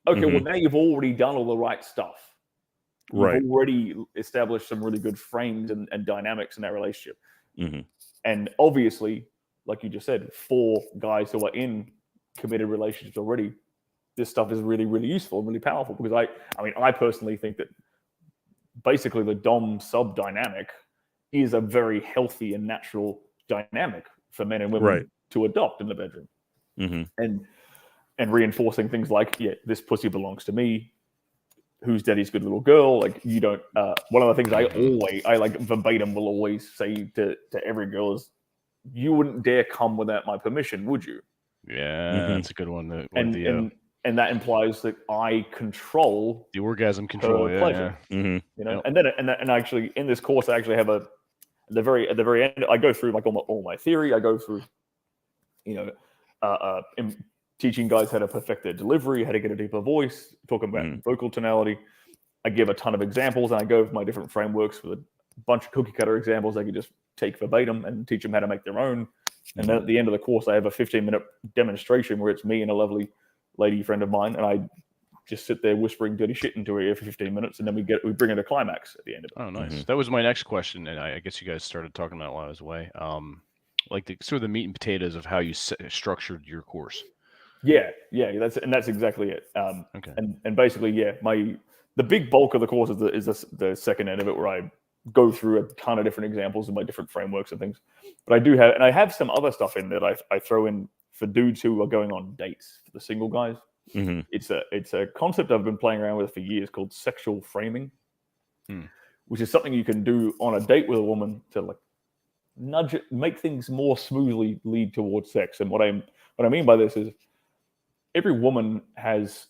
Okay, mm-hmm. well, now you've already done all the right stuff. Right. You've already established some really good frames and dynamics in that relationship. Mm-hmm. And obviously, like you just said, for guys who are in committed relationships already, this stuff is really, really useful and really powerful, because I personally think that basically the Dom sub dynamic is a very healthy and natural dynamic for men and women right. to adopt in the bedroom. Mm-hmm. And reinforcing things like, this pussy belongs to me, who's daddy's good little girl. Like, you don't, one of the things I like verbatim will always say to every girl is, you wouldn't dare come without my permission, would you? Yeah, mm-hmm. That's a good one. And that implies that I control the orgasm control, pleasure. Yeah. Mm-hmm. Know, yep. and actually in this course, I actually have at the very end, I go through like all my theory. I go through, teaching guys how to perfect their delivery, how to get a deeper voice, talking about vocal tonality. I give a ton of examples, and I go over my different frameworks with a bunch of cookie cutter examples they can just take verbatim and teach them how to make their own. And then at the end of the course, I have a 15-minute demonstration where it's me and a lovely lady friend of mine, and I just sit there whispering dirty shit into her ear for 15 minutes, and then we bring it a climax at the end of it. Oh, nice. That was my next question, and I guess you guys started talking about it while I was away. Like sort of the meat and potatoes of how you structured your course. Yeah, that's exactly it. Okay. And basically, the big bulk of the course is the second end of it, where I go through a ton of different examples of my different frameworks and things. But I have some other stuff in that I throw in for dudes who are going on dates, for the single guys. Mm-hmm. It's a concept I've been playing around with for years called sexual framing, which is something you can do on a date with a woman to like nudge it, make things more smoothly lead towards sex. And what I mean by this is, every woman has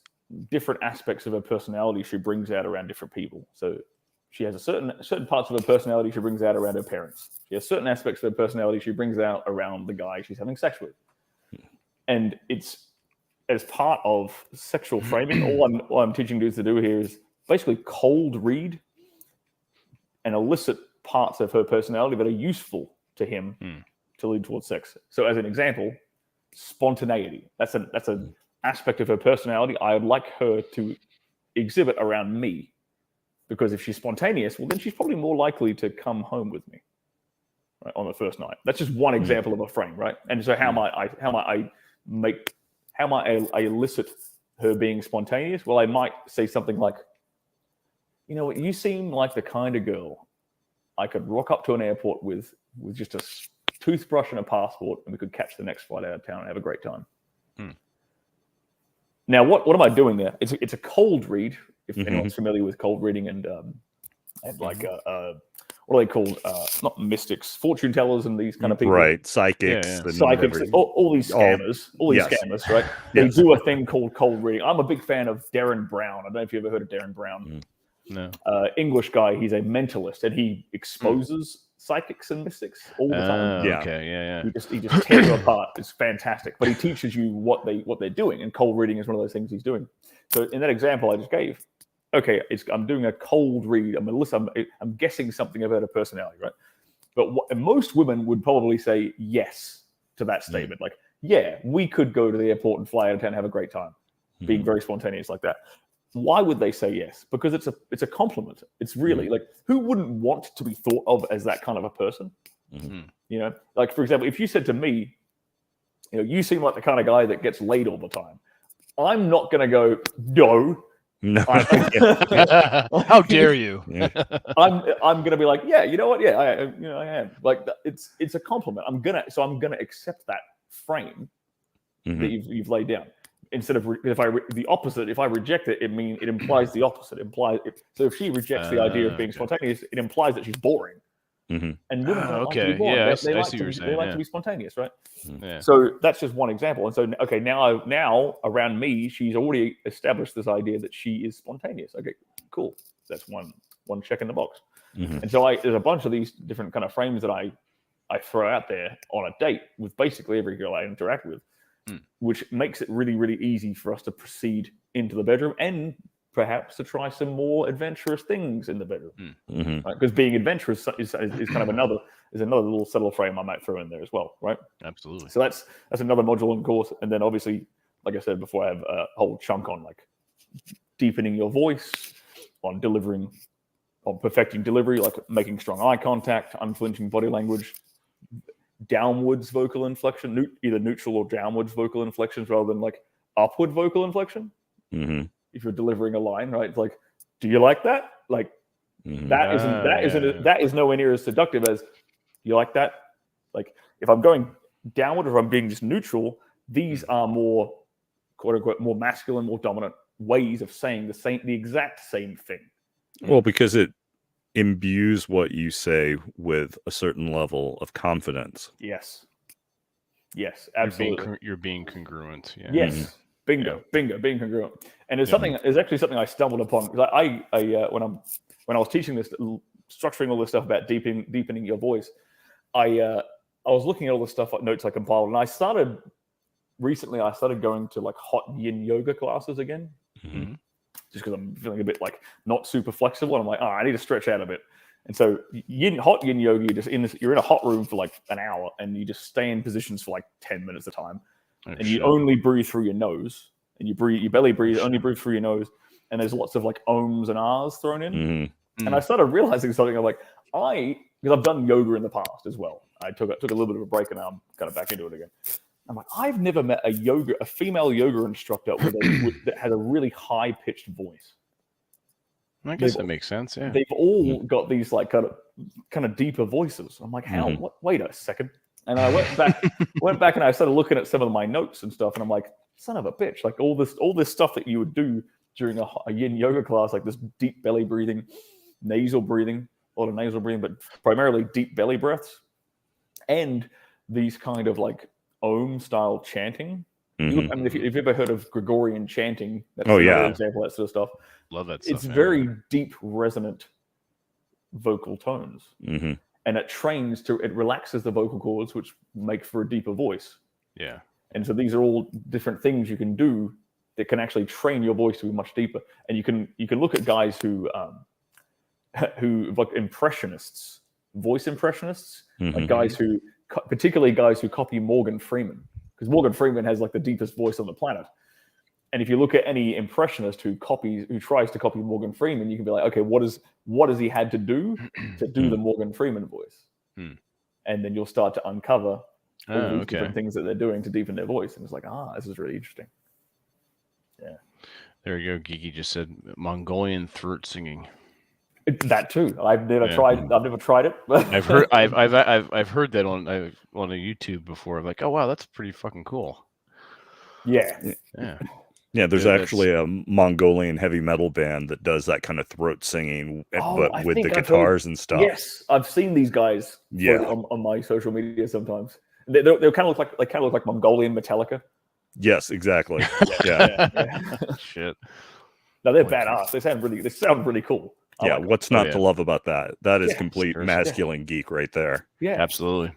different aspects of her personality she brings out around different people. So she has certain parts of her personality she brings out around her parents. She has certain aspects of her personality she brings out around the guy she's having sex with. And it's as part of sexual framing, all I'm teaching dudes to do here is basically cold read and elicit parts of her personality that are useful to him to lead towards sex. So as an example, spontaneity. That's an aspect of her personality I would like her to exhibit around me, because if she's spontaneous, well, then she's probably more likely to come home with me, right, on the first night. That's just one example of a frame, right? And so how might I elicit her being spontaneous? Well, I might say something like, you know what, you seem like the kind of girl I could rock up to an airport with just a toothbrush and a passport, and we could catch the next flight out of town and have a great time. Now, what am I doing there? It's a cold read, if anyone's familiar with cold reading, and like what are they called? Not mystics, fortune tellers, and these kind of people, right? Psychics, psychics, all these scammers, right? They do a thing called cold reading. I'm a big fan of Darren Brown. I don't know if you ever heard of Darren Brown. No. English guy. He's a mentalist, and he exposes psychics and mystics all the time. Okay, He just tears them apart. It's fantastic. But he teaches you what they're doing, and cold reading is one of those things he's doing. So in that example I just gave, okay, I'm doing a cold read. I'm guessing something about a personality, right? But most women would probably say yes to that statement. Like, yeah, we could go to the airport and fly out of town and have a great time. Being very spontaneous like that. Why would they say yes? Because it's a compliment. It's really like, who wouldn't want to be thought of as that kind of a person? You know, like for example, if you said to me, you know, you seem like the kind of guy that gets laid all the time, I'm not going to go, no. How dare you? I'm going to be like, yeah, you know what? Yeah, I am. Like it's a compliment. I'm gonna accept that frame that you've laid down. Instead of the opposite, if I reject it, it implies the opposite. So if she rejects the idea of being spontaneous, it implies that she's boring. And women don't like to be boring. Yeah, they like to be spontaneous, right? Yeah. So that's just one example. And so now around me, she's already established this idea that she is spontaneous. Okay, cool. That's one check in the box. And so there's a bunch of these different kind of frames that I throw out there on a date with basically every girl I interact with. Which makes it really, really easy for us to proceed into the bedroom and perhaps to try some more adventurous things in the bedroom. Because being adventurous is kind of another little subtle frame I might throw in there as well, right? Absolutely. So that's another module in the course. And then obviously, like I said before, I have a whole chunk on like deepening your voice, on perfecting delivery, like making strong eye contact, unflinching body language, downwards vocal inflection, either neutral or downwards vocal inflections rather than like upward vocal inflection. If you're delivering a line, right? It's like, do you like that? Like that is nowhere near as seductive as, you like that? Like if I'm going downward or I'm being just neutral, these are more quote unquote more masculine, more dominant ways of saying the exact same thing. Well, because it imbues what you say with a certain level of confidence. Yes, absolutely. You're being congruent. Yeah. Yes, bingo, being congruent. And it's actually something I stumbled upon because I when I was teaching this, structuring all this stuff about deepening your voice, I was looking at all the stuff, like notes I compiled, and I started going to like hot yin yoga classes again. Just because I'm feeling a bit like not super flexible. And I'm like, I need to stretch out a bit. And so hot yin yoga, you're in a hot room for like an hour and you just stay in positions for like 10 minutes at a time. You only breathe through your nose and you belly breathe, only breathe through your nose. And there's lots of like ohms and ahs thrown in. And I started realizing something. I'm like, because I've done yoga in the past as well. I took a little bit of a break and now I'm kind of back into it again. I'm like, I've never met a female yoga instructor that has a really high-pitched voice. I guess that makes sense. Yeah, they've all got these like kind of deeper voices. I'm like, how? What? Wait a second. And I went back and I started looking at some of my notes and stuff, and I'm like, son of a bitch! Like all this stuff that you would do during a yin yoga class, like this deep belly breathing, nasal breathing, a lot of nasal breathing, but primarily deep belly breaths, and these kind of like Om style chanting. I mean, if you've ever heard of Gregorian chanting, that's another example of that sort of stuff. Love that stuff. It's very deep, resonant vocal tones, and it relaxes the vocal cords, which make for a deeper voice. Yeah, and so these are all different things you can do that can actually train your voice to be much deeper. And you can look at guys who like impressionists, voice impressionists, like guys who. Particularly guys who copy Morgan Freeman, because Morgan Freeman has like the deepest voice on the planet. And if you look at any impressionist who tries to copy Morgan Freeman, you can be like, okay, what has he had to do the Morgan Freeman voice? And then you'll start to uncover all these different things that they're doing to deepen their voice. And it's like, this is really interesting. Yeah. There you go. Geeky just said Mongolian throat singing. That too. I've never tried it. I've heard that on a YouTube before. Like, oh wow, that's pretty fucking cool. Yeah. There's actually a Mongolian heavy metal band that does that kind of throat singing, but with the guitars and stuff. Yes, I've seen these guys. On my social media sometimes. They kind of look like Mongolian Metallica. Yes, exactly. Shit. No, they're badass. They sound really cool. What's not to love about that? That is complete masculine geek right there. Yeah, absolutely.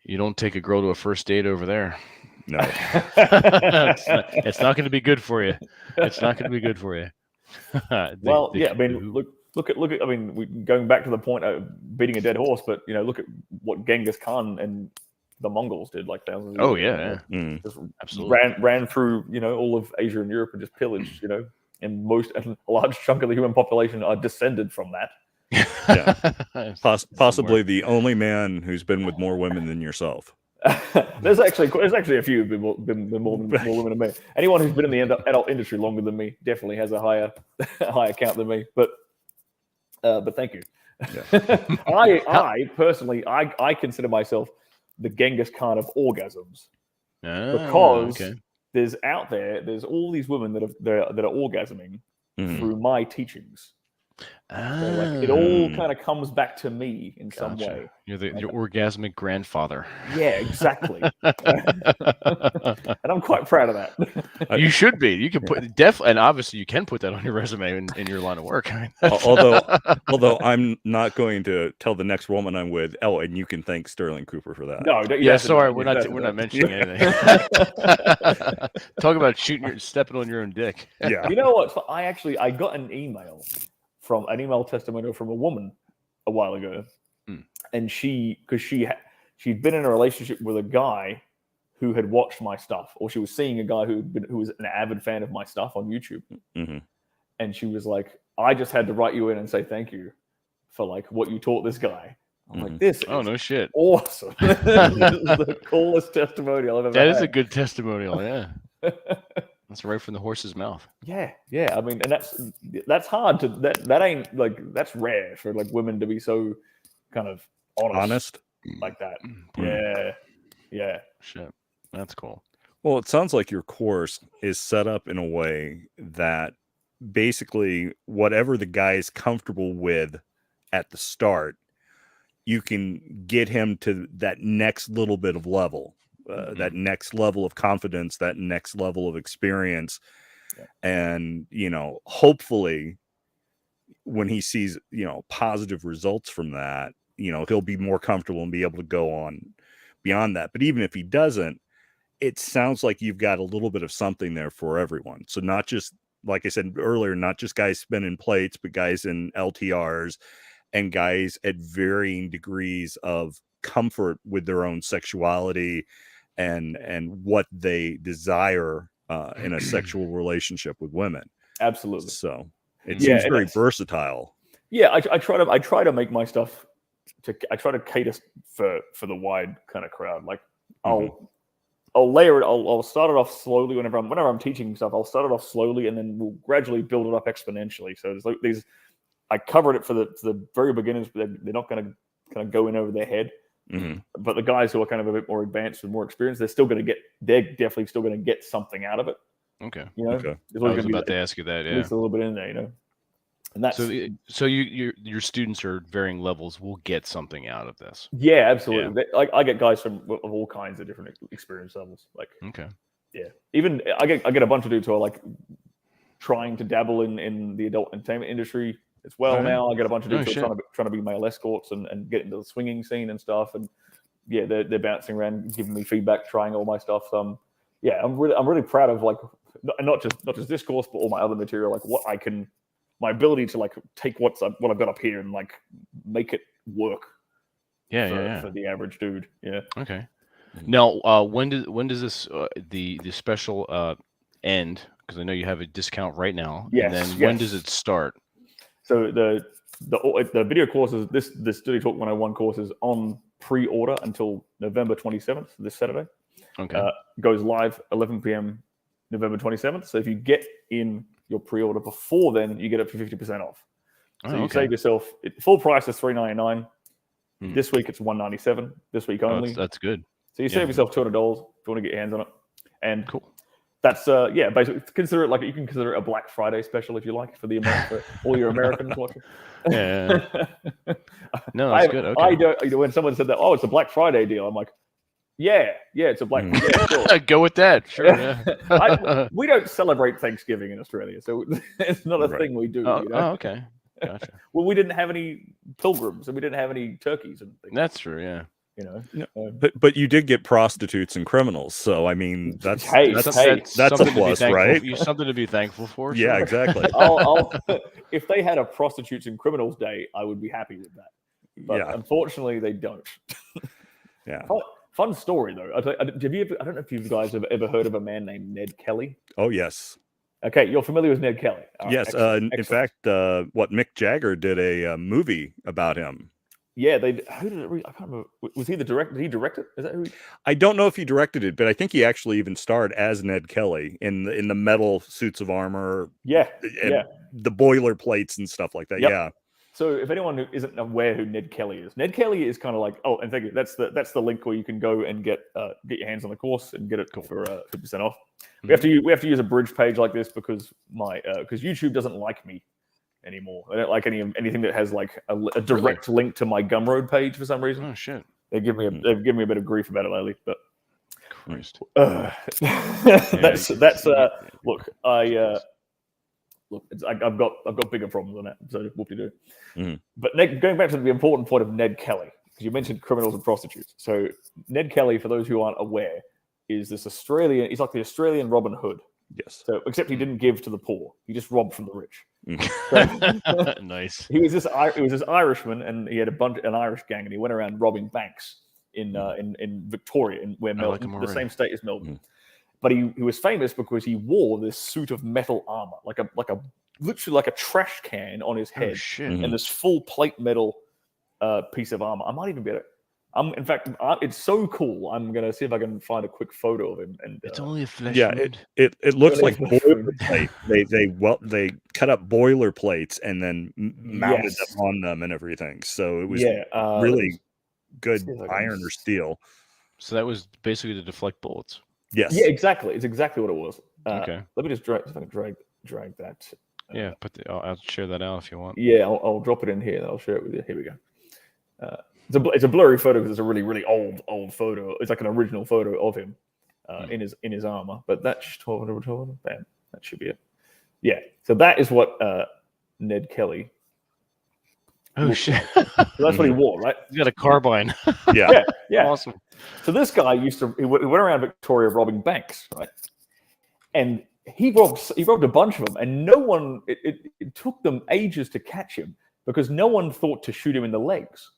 You don't take a girl to a first date over there. No, it's not going to be good for you. It's not going to be good for you. I mean, look at. I mean, going back to the point of beating a dead horse, but look at what Genghis Khan and the Mongols did like thousands of years ago. Yeah. Just absolutely ran through all of Asia and Europe and just pillaged and a large chunk of the human population are descended from that. Yeah. Possibly the only man who's been with more women than yourself. There's actually a few been more women than me. Anyone who's been in the adult industry longer than me definitely has a higher count than me. But thank you. Yeah. I personally consider myself the Genghis Khan of orgasms, because there's all these women that are orgasming through my teachings. So like it all kind of comes back to me in some way. You're your orgasmic grandfather. Yeah, exactly. And I'm quite proud of that. You should be. You can put and obviously you can put that on your resume in your line of work. although I'm not going to tell the next woman I'm with. Oh, and you can thank Sterling Cooper for that. No, yeah, sorry, we're not mentioning anything. Talk about stepping on your own dick. Yeah. You know what? I got an email testimonial from a woman a while ago, and she'd been in a relationship with a guy who had watched my stuff, or she was seeing a guy who was an avid fan of my stuff on YouTube, and she was like, "I just had to write you in and say thank you for like what you taught this guy." I'm like, "This is no shit, awesome! This is the coolest testimonial I've ever had." That is a good testimonial, yeah. That's right from the horse's mouth. Yeah. I mean, and that's hard to that ain't like that's rare for like women to be so kind of honest like that. Yeah. Shit, that's cool. Well, it sounds like your course is set up in a way that basically whatever the guy is comfortable with at the start, you can get him to that next little bit of level. That next level of confidence, that next level of experience. And, hopefully when he sees, positive results from that, he'll be more comfortable and be able to go on beyond that. But even if he doesn't, it sounds like you've got a little bit of something there for everyone. So not just, like I said earlier, not just guys spinning plates, but guys in LTRs and guys at varying degrees of comfort with their own sexuality and what they desire in a sexual relationship with women. Absolutely. So it seems very versatile. Yeah, I try to make my stuff I try to cater for the wide kind of crowd. Like I'll layer it. I'll start it off slowly whenever I'm teaching stuff. I'll start it off slowly and then we'll gradually build it up exponentially. So there's like these. I covered it for the very beginners, but they're not going to kind of go in over their head. But the guys who are kind of a bit more advanced and more experienced, they're definitely still going to get something out of it. Okay. Okay. I was about to ask you that. At least a little bit in there, And that's so your students are varying levels will get something out of this. Yeah, absolutely. Yeah. I get guys of all kinds of different experience levels. Like even I get a bunch of dudes who are like trying to dabble in the adult entertainment industry as well. Now I get a bunch of dudes who are trying to be male escorts and get into the swinging scene and stuff. And they're bouncing around, giving me feedback, trying all my stuff. I'm really proud of like not just this course, but all my other material. Like my ability to like take what I've got up here and like make it work. For the average dude. Yeah. Okay. Now, when does this the special end? Because I know you have a discount right now. Yes. And then when does it start? So the video courses, the Study Talk 101 course is on pre-order until November 27th, this Saturday. Okay. Goes live 11 p.m. November 27th. So if you get in your pre-order before then, you get up to 50% off. So you save yourself. Full price is $399. This week it's $197. This week only. That's good. So you save yourself $200 if you want to get your hands on it. And cool. That's basically consider it like you can consider it a Black Friday special if you like for all your Americans watching. Yeah. No, that's good. Okay. I don't. When someone said that, it's a Black Friday deal, I'm like, it's a Black. Yeah, sure. Go with that. Sure. Yeah. We don't celebrate Thanksgiving in Australia, so it's not a thing we do. Okay. Gotcha. Well, we didn't have any pilgrims, and we didn't have any turkeys and things. That's true. Yeah. But you did get prostitutes and criminals, so I mean that's a plus, right? Something to be thankful for. Yeah, sure. Exactly. If they had a prostitutes and criminals day, I would be happy with that. But unfortunately, they don't. Yeah. Fun story though. I don't know if you guys have ever heard of a man named Ned Kelly. Oh yes. Okay, you're familiar with Ned Kelly. All right, Yes. excellent, In excellent. fact, Mick Jagger did a movie about him. Yeah, who did it? I can't remember. Was he the director? Did he direct it? Is that who? I don't know if he directed it, but I think he actually even starred as Ned Kelly in the metal suits of armor. Yeah, and yeah. the boiler plates and stuff like that. Yep. Yeah. So if anyone who isn't aware who Ned Kelly is, Ned Kelly is kind of like, and thank you. That's the link where you can go and get your hands on the course and get it for 50% off. Mm-hmm. We have to use a bridge page like this because because YouTube doesn't like me anymore. They don't like anything that has like a direct link to my Gumroad page for some reason. Oh shit! They've given me a bit of grief about it lately, but Christ. Look, I've got bigger problems than that. So whoop-de-doo. Mm-hmm. But going back to the important point of Ned Kelly, because you mentioned criminals and prostitutes. So Ned Kelly, for those who aren't aware, is this Australian. He's like the Australian Robin Hood. Yes. So except he didn't give to the poor. He just robbed from the rich. Mm-hmm. Nice. He was this Irishman, and he had an Irish gang, and he went around robbing banks in Victoria, where Melbourne, the same state as Melbourne. Mm-hmm. But he was famous because he wore this suit of metal armor, literally like a trash can on his head, Mm-hmm. and this full plate metal piece of armor. I might even be able to. In fact, it's so cool. I'm gonna see if I can find a quick photo of him. And it's only a flesh. Yeah, it looks like boilerplate. They cut up boiler plates and then mounted them on them and everything. So it was really good iron or steel. So that was basically to deflect bullets. Yes. Yeah, exactly. It's exactly what it was. Okay. Let me just drag that. Yeah, I'll share that out if you want. Yeah, I'll drop it in here and I'll share it with you. Here we go. It's a blurry photo because it's a really, really old photo. It's like an original photo of him in his armor. But that's bam, that should be it. Yeah. So that is what Ned Kelly. Oh shit! So that's what he wore, right? He's got a carbine. Yeah. Awesome. So this guy he went around Victoria robbing banks, right? And he robbed a bunch of them, and no one. It took them ages to catch him because no one thought to shoot him in the legs.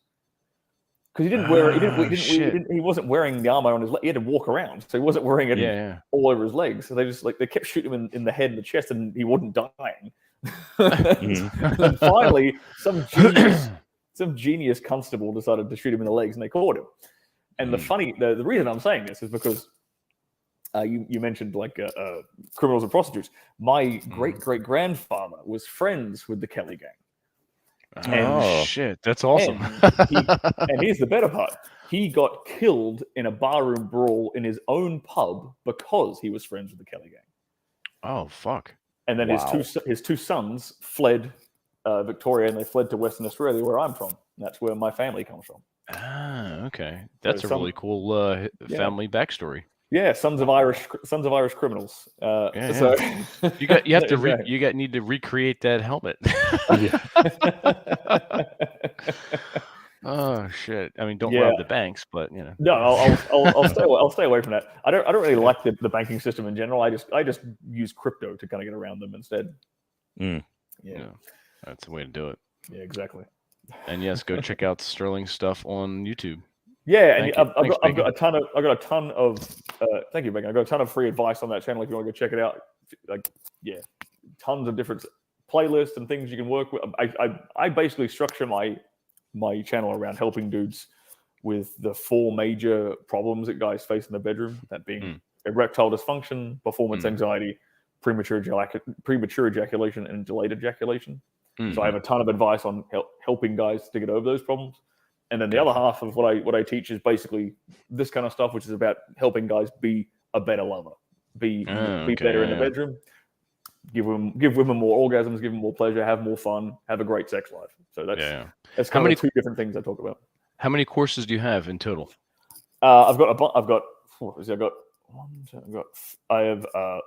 Because he didn't wear he wasn't wearing the armor on his leg. He had to walk around, so he wasn't wearing it all over his legs. So they kept shooting him in the head and the chest, and he wasn't dying. And finally, some genius constable decided to shoot him in the legs, and they caught him. And the reason I'm saying this is because you mentioned like criminals and prostitutes. My great grandfather was friends with the Kelly gang. Shit, that's awesome. And here's the better part. He got killed in a barroom brawl in his own pub because he was friends with the Kelly gang. Oh, fuck. And then his two sons fled Victoria, and they fled to Western Australia, where I'm from. That's where my family comes from. Ah, okay. That's a really cool family backstory. Yeah, sons of Irish criminals. So you have to need to recreate that helmet. Oh shit! I mean, don't rob the banks, but you know. No, I'll stay away from that. I don't really like the banking system in general. I just use crypto to kind of get around them instead. Yeah, that's the way to do it. Yeah, exactly. And yes, go check out Sterling stuff on YouTube. Yeah, and I've got a ton of thank you, Megan. I've got a ton of free advice on that channel if you want to go check it out. Tons of different playlists and things you can work with. I basically structure my channel around helping dudes with the 4 major problems that guys face in the bedroom. That being erectile dysfunction, performance anxiety, premature ejaculation, and delayed ejaculation. So I have a ton of advice on helping guys to get over those problems. And then the other half of what I teach is basically this kind of stuff, which is about helping guys be a better lover, be better in the bedroom, give women more orgasms, give them more pleasure, have more fun, have a great sex life. So that's kind of 2 different things I talk about. How many courses do you have in total? I have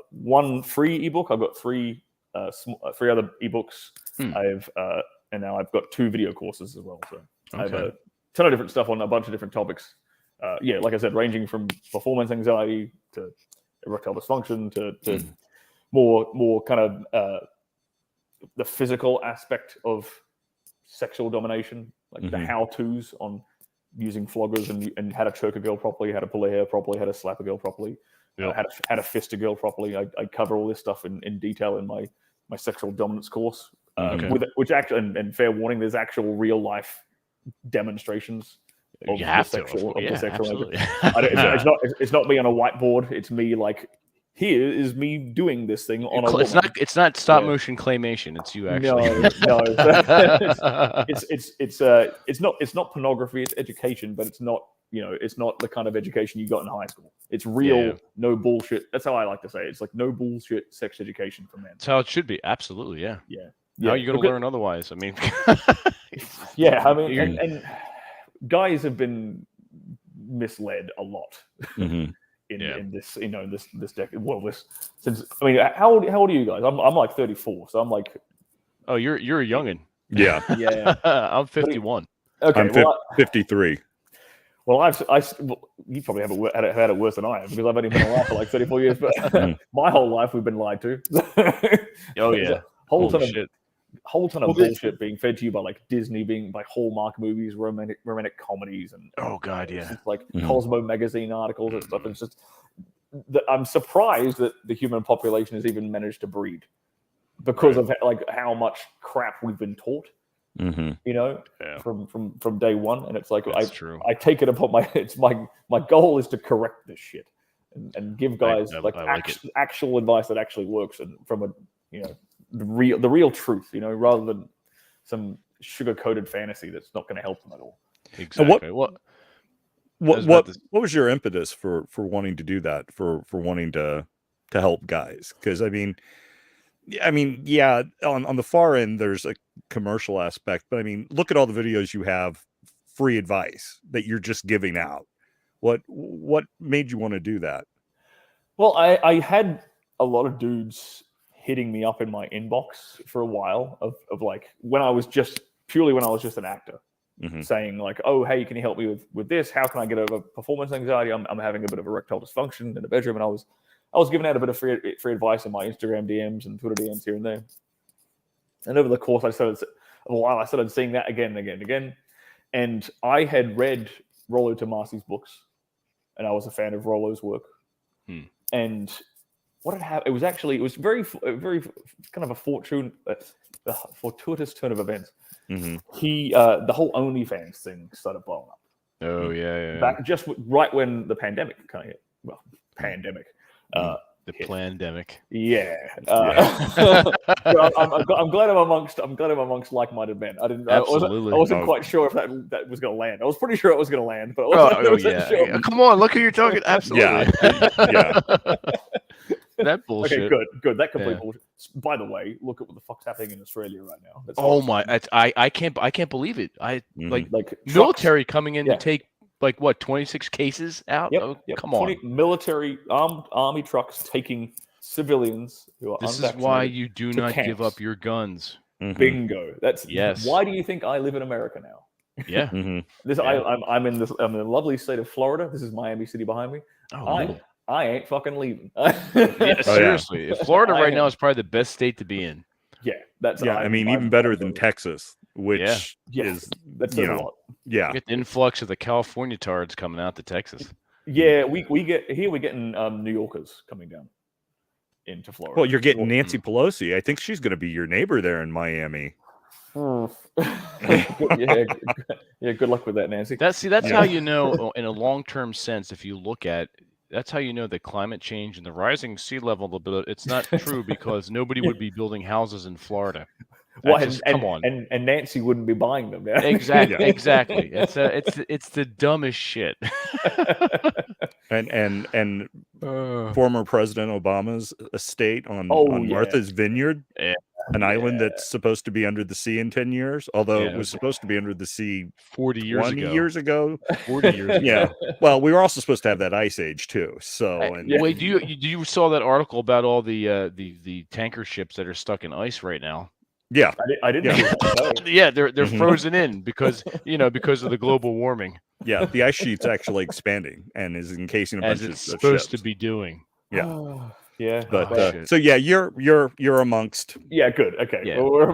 1 free ebook. I've got 3 other ebooks. And now I've got 2 video courses as well. So I have a ton of different stuff on a bunch of different topics. Like I said, ranging from performance anxiety to erectile dysfunction to more kind of the physical aspect of sexual domination, like the how-tos on using floggers and how to choke a girl properly, how to pull her hair properly, how to slap a girl properly, how to fist a girl properly. I cover all this stuff in detail in my sexual dominance course. Which actually, and fair warning, there's actual real life demonstrations of the sexual absolutely. It's not me on a whiteboard. It's me like, here is me doing this thing on a woman. It's not stop motion claymation. It's you actually. No. It's not pornography. It's education, but it's not the kind of education you got in high school. It's real, no bullshit. That's how I like to say it. It's like no bullshit sex education for men. That's how it should be. Absolutely, yeah. How are you going to learn otherwise? I mean, and guys have been misled a lot in this, this decade. Well, how old are you guys? I'm like 34, so I'm like, oh, you're a youngin. Yeah, I'm 51. Okay, I'm 53. Well, you probably haven't had it worse than I have because I've only been alive for like 34 years. But my whole life we've been lied to. Oh yeah, whole ton of bullshit being fed to you by like Disney, by Hallmark movies, romantic comedies, and like Cosmo magazine articles and stuff. It's just I'm surprised that the human population has even managed to breed because of like how much crap we've been taught. From day one, and it's like I take it upon my goal is to correct this shit and give guys actual advice that actually works and from the real truth, rather than some sugar-coated fantasy that's not going to help them at all. Exactly. What was your impetus for wanting to do that, for wanting to help guys? Because I mean, on the far end there's a commercial aspect, but I mean, look at all the videos you have, free advice that you're just giving out. What made you want to do that? Well, I had a lot of dudes hitting me up in my inbox for a while of like when I was just an actor, saying like, oh, hey, can you help me with this? How can I get over performance anxiety? I'm having a bit of erectile dysfunction in the bedroom, and I was giving out a bit of free advice in my Instagram DMs and Twitter DMs here and there. And over the course I started seeing that again and again and again. And I had read Rollo Tomasi's books, and I was a fan of Rollo's work. And what had happened? It was very kind of a fortuitous turn of events. He the whole OnlyFans thing started blowing up. Oh yeah. Back just right when the pandemic kind of hit. Well, pandemic. The pandemic. I'm glad I'm amongst like-minded men. I wasn't quite sure if that was going to land. I was pretty sure it was going to land, but I wasn't sure. Come on, look who you're talking. Absolutely. Yeah. That bullshit. Okay, good. That complete bullshit. By the way, look at what the fuck's happening in Australia right now. I can't believe it. Like military trucks, coming in to take 26 cases out. Yep. Come on, military army trucks taking civilians who are This is why you do not give up your guns. Bingo. Why do you think I live in America now? Yeah. I'm in the lovely state of Florida. This is Miami City behind me. I ain't fucking leaving. Seriously. Florida right now is probably the best state to be in. Yeah, even better than Texas, which is that's a lot. Yeah, get the influx of the California tards coming out to Texas. Yeah, we're getting New Yorkers coming down into Florida. Well, you're getting Nancy Pelosi. I think she's going to be your neighbor there in Miami. Good luck with that, Nancy. That's how you know, in a long-term sense, if you look at. That's how you know that climate change and the rising sea level, it's not true because nobody would be building houses in Florida. Come on. And Nancy wouldn't be buying them. Yeah. Exactly. It's the dumbest shit. and former President Obama's estate on Martha's Vineyard, an island that's supposed to be under the sea in 10 years, although it was supposed to be under the sea 40 years ago. 40 years ago. Yeah. Well, we were also supposed to have that ice age too. So wait, you saw that article about all the tanker ships that are stuck in ice right now? Yeah, I didn't. Yeah, they're frozen in because of the global warming. Yeah, the ice sheet's actually expanding and is encasing a bunch of ships. As it's supposed to be doing. Yeah. Yeah, but so you're amongst. Yeah, good. Okay. Yeah. Well, we're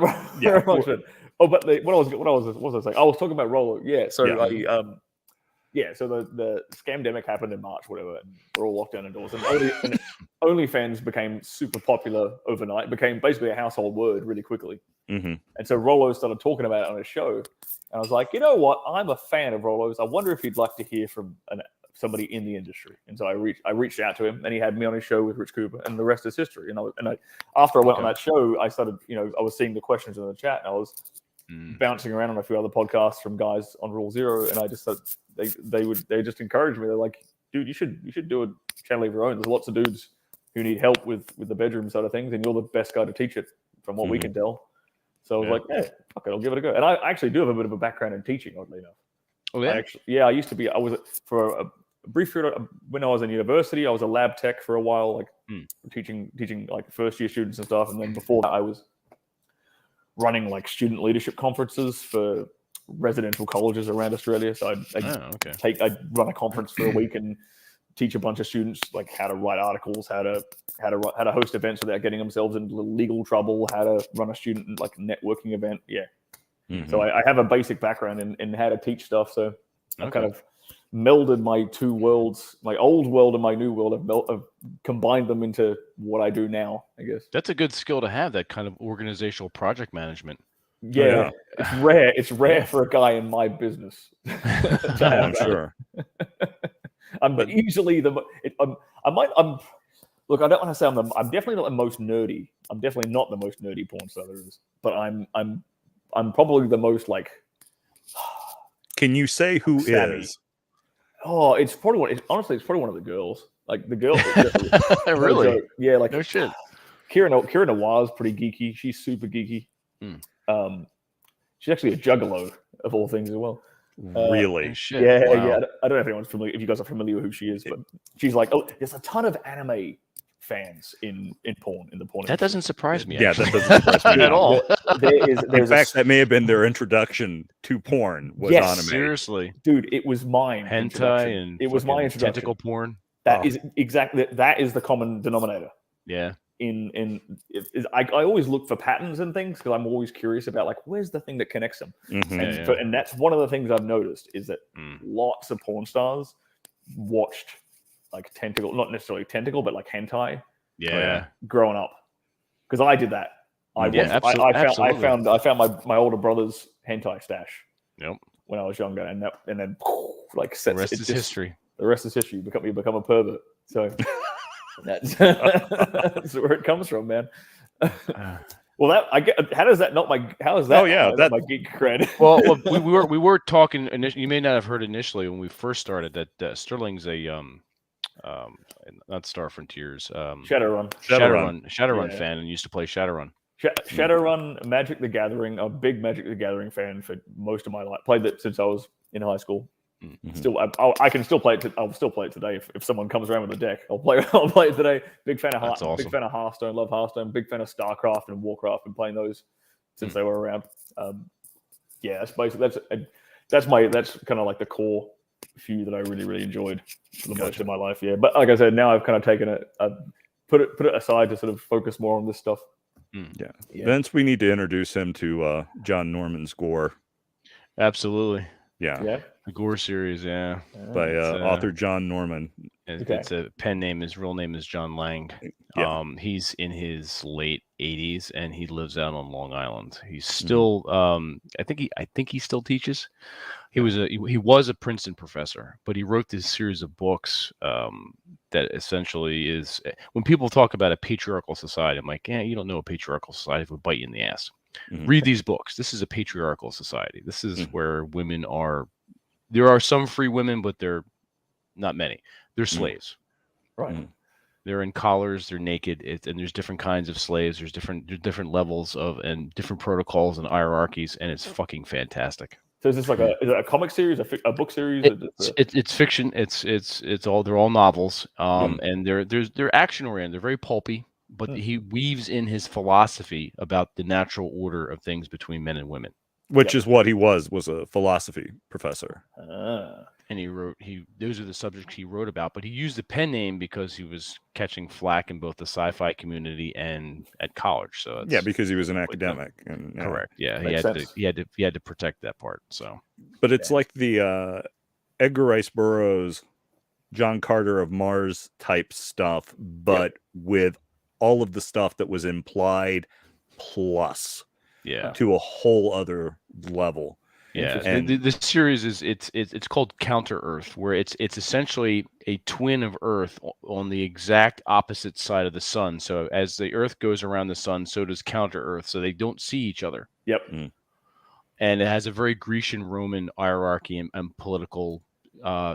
amongst it. Oh, but what was I saying? I was talking about Rollo. Yeah. So So the scamdemic happened in March, whatever, and we're all locked down indoors. And OnlyFans became super popular overnight, became basically a household word really quickly. Mm-hmm. And so Rollo started talking about it on his show. And I was like, you know what? I'm a fan of Rollo's. I wonder if he'd like to hear from somebody in the industry. And so I reached out to him, and he had me on his show with Rich Cooper, and the rest is history. And after I went on that show, I started, I was seeing the questions in the chat, and I was bouncing around on a few other podcasts from guys on Rule Zero, and I just thought they just encouraged me. They're like, dude, you should do a channel of your own. There's lots of dudes who need help with the bedroom side of things, and you're the best guy to teach it from what we can tell. So I was like, yeah, fuck it, I'll give it a go. And I actually do have a bit of a background in teaching, oddly enough. Oh yeah. I used to be. I was for a brief period when I was in university. I was a lab tech for a while, like teaching like first year students and stuff. And then before that, I was running like student leadership conferences for residential colleges around Australia. So I'd run a conference for a week and teach a bunch of students like how to write articles, how to host events without getting themselves into legal trouble, how to run a student like networking event. Yeah. Mm-hmm. So I have a basic background in how to teach stuff. So I kind of melded my two worlds, my old world and my new world. I've combined them into what I do now, I guess. That's a good skill to have, that kind of organizational project management. Yeah. It's rare. It's rare for a guy in my business. I'm sure. Easily look, I don't want to say I'm definitely not the most nerdy. I'm definitely not the most nerdy porn star there is, but I'm probably the most like. Can you say who savvy. Is? Oh, it's probably honestly, it's probably one of the girls. Like the girl. Really? Yeah, like no shit. Kira Noir is pretty geeky. She's super geeky. She's actually a juggalo of all things as well. Really? Shit. Yeah, Wow. yeah. I don't know if anyone's familiar. If you guys are familiar with who she is, but she's like, there's a ton of anime fans in porn, in the porn. That doesn't surprise me. Yeah, that doesn't surprise me at all. In fact, that may have been their introduction to porn. Was anime. Seriously, dude, it was mine. Hentai and it was my introduction. Tentacle porn. That is exactly the common denominator. Yeah. I always look for patterns and things because I'm always curious about like where's the thing that connects them. Mm-hmm. And that's one of the things I've noticed is that lots of porn stars watched like tentacle, not necessarily tentacle, but like hentai. Yeah. Growing up, because I did that. I found my older brother's hentai stash. Yep. When I was younger, and then like the rest is history. The rest is history. You become a pervert. So. That's where it comes from, man. Well, how is that my geek cred? Well, we were talking initially. You may not have heard initially when we first started that Stirling's a not Star Frontiers, Shadowrun fan, and used to play Shadowrun. Shadowrun, Magic the Gathering, a big Magic the Gathering fan for most of my life. Played that since I was in high school. Mm-hmm. Still, I can still play it. I'll still play it today. If someone comes around with a deck, I'll play it today. Big fan of awesome. Big fan of Hearthstone. Love Hearthstone. Big fan of StarCraft and Warcraft. Been playing those since they were around. That's basically that's kind of like the core few that I really really enjoyed for the most of my life. Yeah, but like I said, now I've kind of taken it, put it aside to sort of focus more on this stuff. Yeah. Vince, we need to introduce him to John Norman's Gore. Absolutely. Yeah. The Gore series, by author John Norman. It's a pen name. His real name is John Lang. Yeah. He's in his late 80s, and he lives out on Long Island. He's still, I think he still teaches. He was a Princeton professor, but he wrote this series of books that essentially is, when people talk about a patriarchal society, I'm like, you don't know a patriarchal society, it would bite you in the ass. Mm-hmm. Read these books. This is a patriarchal society. This is where women are. There are some free women, but they're not many. They're slaves. Right. Mm-hmm. They're in collars. They're naked. And there's different kinds of slaves. There's different levels of and different protocols and hierarchies, and it's fucking fantastic. So is this like is it a comic series, a book series? It's fiction. It's all, they're all novels. And they're action oriented. They're very pulpy. But he weaves in his philosophy about the natural order of things between men and women, which is what he was a philosophy professor. And those are the subjects he wrote about. But he used the pen name because he was catching flack in both the sci-fi community and at college. So because he was an academic. Correct. Yeah, he had to protect that part. So, but it's like the Edgar Rice Burroughs, John Carter of Mars type stuff, but with all of the stuff that was implied plus to a whole other level. Yeah, And the series is it's called Counter Earth, where it's essentially a twin of Earth on the exact opposite side of the sun. So as the Earth goes around the sun, so does Counter Earth. So they don't see each other. Yep. And it has a very Grecian Roman hierarchy and political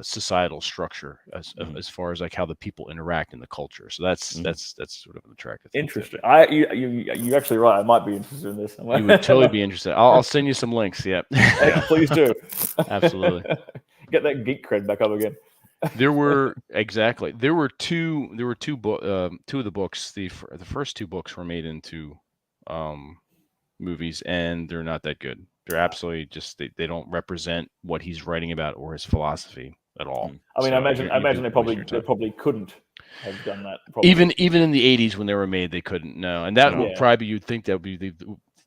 societal structure as far as like how the people interact in the culture. So that's sort of an attractive thing. Interesting. You're actually right. I might be interested in this. You would totally be interested. I'll send you some links. Yeah. Please do. Absolutely. Get that geek cred back up again. There were two of the books. The first two books were made into movies, and they're not that good. They're absolutely just they don't represent what he's writing about or his philosophy at all. I mean, So I imagine they probably couldn't have done that. Probably. Even in the 80s when they were made, they couldn't. No, and that would probably you'd think that would be the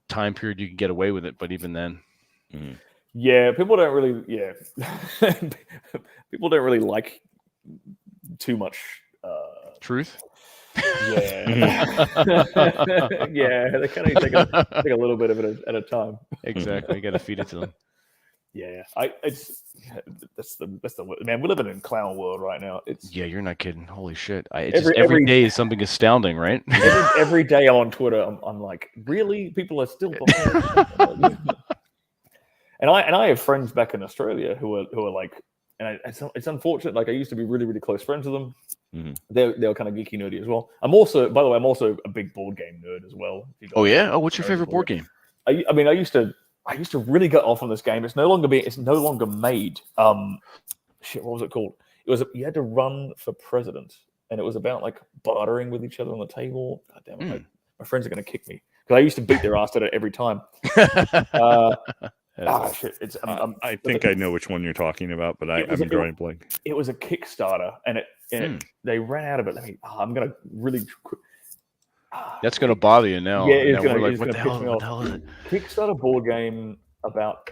time period you could get away with it, but even then, yeah, people don't really. Yeah, people don't really like too much truth. Yeah, yeah, they kind of take a little bit of it at a time. Exactly, you got to feed it to them. Yeah, that's the man. We're living in clown world right now. You're not kidding. Holy shit! Every day is something astounding, right? every day I'm on Twitter, I'm like, really, people are still. And I have friends back in Australia who are like, and it's unfortunate. Like I used to be really, really close friends with them. They're kind of geeky nerdy as well. I'm also a big board game nerd as well. Oh yeah. Oh, what's your favorite board game? I mean, I used to really get off on this game. It's no longer made. Shit, what was it called? You had to run for president, and it was about like bartering with each other on the table. God damn it, my friends are gonna kick me because I used to beat their ass at it every time. Shit! I think I know which one you're talking about, but I'm drawing blank. It was a Kickstarter, and they ran out of it. I'm gonna really. That's gonna bother you now. Yeah, it's gonna. Like, what the hell is it? Kickstarter board game about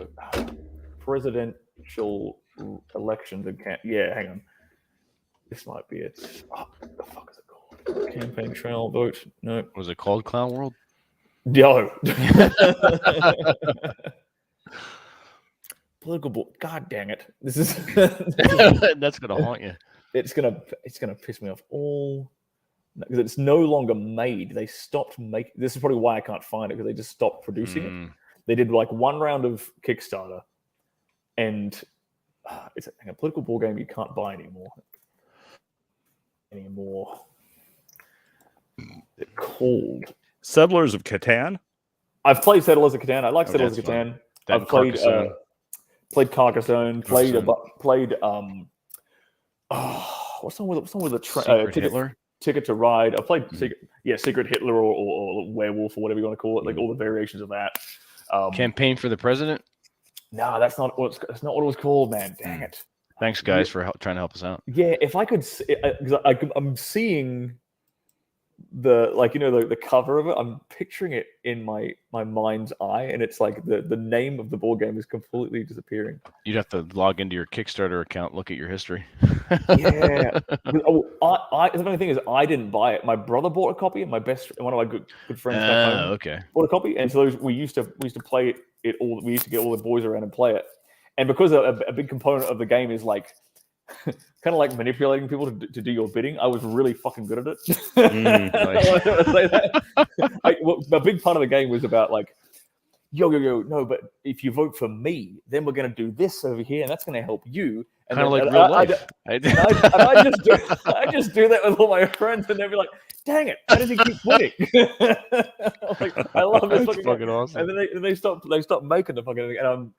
presidential elections and hang on. This might be it. What the fuck is it called? Campaign trail vote. No. Was it called Clown World? No. Political board. God dang it! This is. That's gonna haunt you. It's gonna piss me off all. Because it's no longer made. They stopped making. This is probably why I can't find it, because they just stopped producing it. They did like one round of Kickstarter, and it's a political board game you can't buy anymore. They're called Settlers of Catan. I've played Settlers of Catan. I like Settlers of Catan. I've played Carcassonne. Played what's the one with the Secret Hitler? Ticket to Ride. I played Secret Hitler or Werewolf or whatever you want to call it, like all the variations of that. Campaign for the President? No, that's not what it was called, man. Dang it. Thanks, guys, for trying to help us out. Yeah, if I could, because I'm seeing the cover of it. I'm picturing it in my mind's eye, and it's like the name of the board game is completely disappearing. You'd have to log into your Kickstarter account, look at your history. Yeah. The funny thing is, I didn't buy it. My brother bought a copy, and one of my good friends back home bought a copy, and so we used to play it all. We used to get all the boys around and play it, and because a big component of the game is like. Kind of like manipulating people to do your bidding. I was really fucking good at it. A big part of the game was about like, yo, no, but if you vote for me, then we're going to do this over here, and that's going to help you. Kind of like real life. I just do that with all my friends, and they'll be like, dang it, how does he keep winning? I love this fucking awesome. And then they stop making the fucking thing, and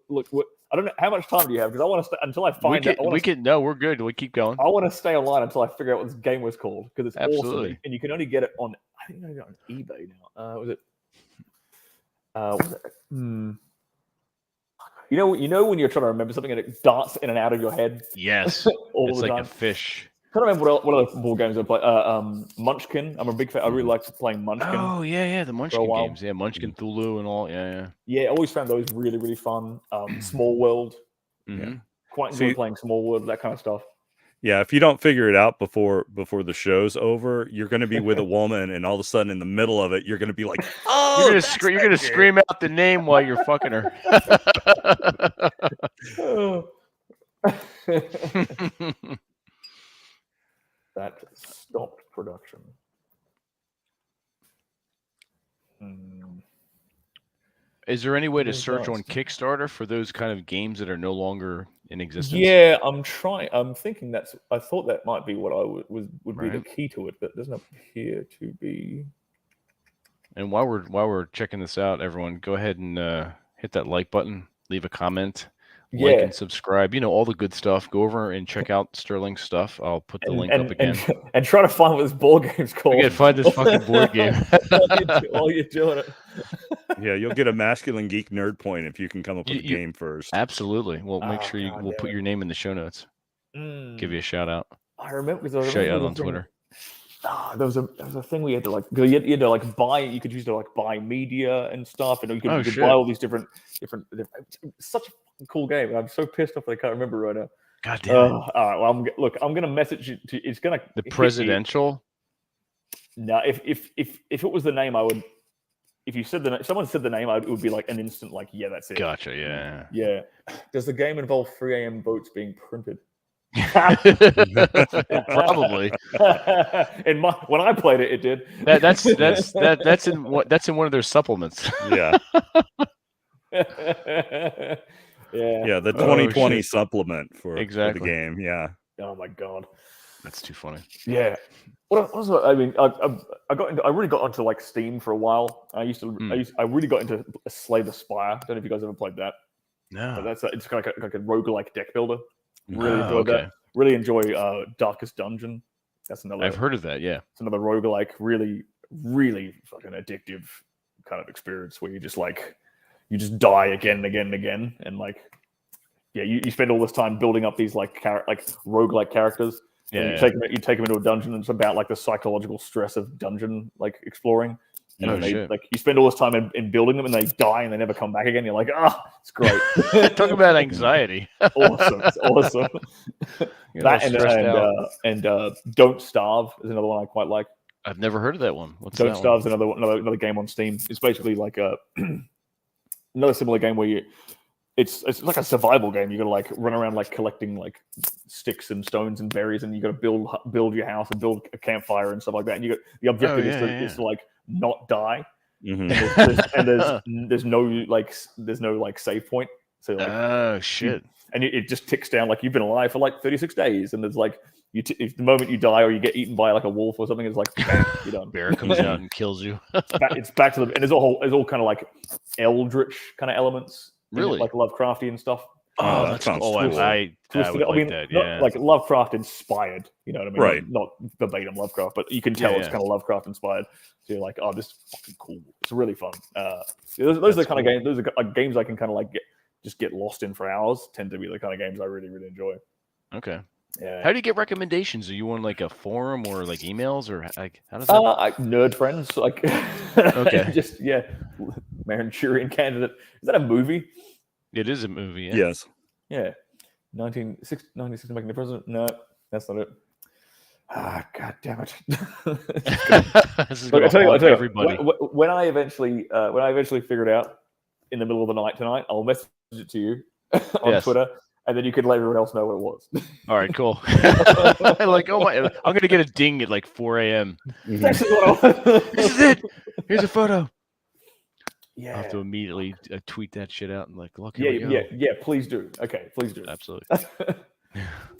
look, I don't know how much time do you have, because I want to until I find out. No, we're good. We keep going. I want to stay online until I figure out what this game was called, because it's Absolutely awesome, and you can only get it on. I think you can get it on eBay now. Was it? You know when you're trying to remember something and it darts in and out of your head. Yes, all it's the like time. a fish. I can't remember what other board games I play. Munchkin. I'm a big fan. I really liked playing Munchkin. Oh yeah, the Munchkin games. Yeah, Munchkin Thulu and all. Yeah. Yeah, I always found those really, really fun. Small World. Yeah. quite enjoy playing Small World, that kind of stuff. Yeah, if you don't figure it out before the show's over, you're going to be with a woman, and all of a sudden, in the middle of it, you're going to be like, "Oh, you're gonna scream out the name while you're fucking her." That stopped production. Is there any way to search on Kickstarter for those kind of games that are no longer in existence? Yeah, I'm trying. I'm thinking I thought that might be what I would be the key to it, but it doesn't appear to be. And while we're checking this out, everyone, go ahead and hit that like button, leave a comment, like and subscribe. All the good stuff. Go over and check out Stirling's stuff. I'll put the link up again. And try to find what this board game's called. You gotta find this fucking board game while you're doing it. Yeah, you'll get a masculine geek nerd point if you can come up with a game first. Absolutely. Well, make sure we'll put your name in the show notes. Give you a shout out. I remember shout you out on Twitter. There was a thing we had to like. You had to like buy. You could use to like buy media and stuff, and you could buy all these different. It's such a cool game. I'm so pissed off that I can't remember right now. God damn it! All right. Well, I'm gonna message you. It's gonna the presidential. No, if it was the name, I would. If you said someone said the name, it would be like an instant like, yeah, that's it. Gotcha. Yeah. Yeah. Does the game involve 3 a.m. votes being printed? Probably. When I played it, it did. That's in one of their supplements. Yeah. Yeah. Yeah, the 2020 supplement for the game. Yeah. Oh my god. That's too funny. Yeah. What was I mean? I really got onto like Steam for a while. I really got into Slay the Spire. Don't know if you guys ever played that. No. But it's kind of like a roguelike deck builder. Really enjoyed that. Really enjoy Darkest Dungeon. That's another. I've heard of that. Yeah. It's another roguelike, really, really fucking addictive kind of experience where you just die again and again and again, and like, yeah, you spend all this time building up these like roguelike characters. Yeah, you take them into a dungeon, and it's about like the psychological stress of dungeon like exploring. And like you spend all this time in building them, and they die, and they never come back again. You're like, it's great. Talk about anxiety. Awesome, it's awesome. That and Don't Starve is another one I quite like. I've never heard of that one. What's Don't Starve is another game on Steam. It's basically like another similar game where it's like a survival game. You got to like run around like collecting like sticks and stones and berries, and you got to build your house and build a campfire and stuff like that. And the objective is to like not die. Mm-hmm. And there's no like save point. So like, shit. And it just ticks down like you've been alive for like 36 days, and there's like if the moment you die or you get eaten by like a wolf or something, it's like bam, you're done. Bear comes out and kills you. It's back to the and there's all kind of like eldritch kind of elements. Really? Like Lovecraftian stuff. Oh, that sounds cool. I would like that, yeah. Not like Lovecraft inspired, you know what I mean? Right. Not verbatim Lovecraft, but you can tell it's kind of Lovecraft inspired. So you're like, oh, this is fucking cool. It's really fun. Those are the kind of games. Those are games I can kind of like get lost in for hours. Tend to be the kind of games I really, really enjoy. Okay. Yeah. How do you get recommendations? Are you on like a forum or like emails or like how does that? Nerd friends, like okay, Manchurian Candidate. Is that a movie? It is a movie. Yeah. Yes. Yeah. 1996 making the president. No, that's not it. God damn it! This is going to haunt everybody. When I eventually figure it out in the middle of the night tonight, I'll message it to you on Twitter. And then you could let everyone else know what it was. All right, cool. Like, oh my! I'm gonna get a ding at like 4 a.m. This is it. Here's a photo. Yeah. I'll have to immediately tweet that shit out and like, look. Yeah. Please do. Okay, please do. Absolutely.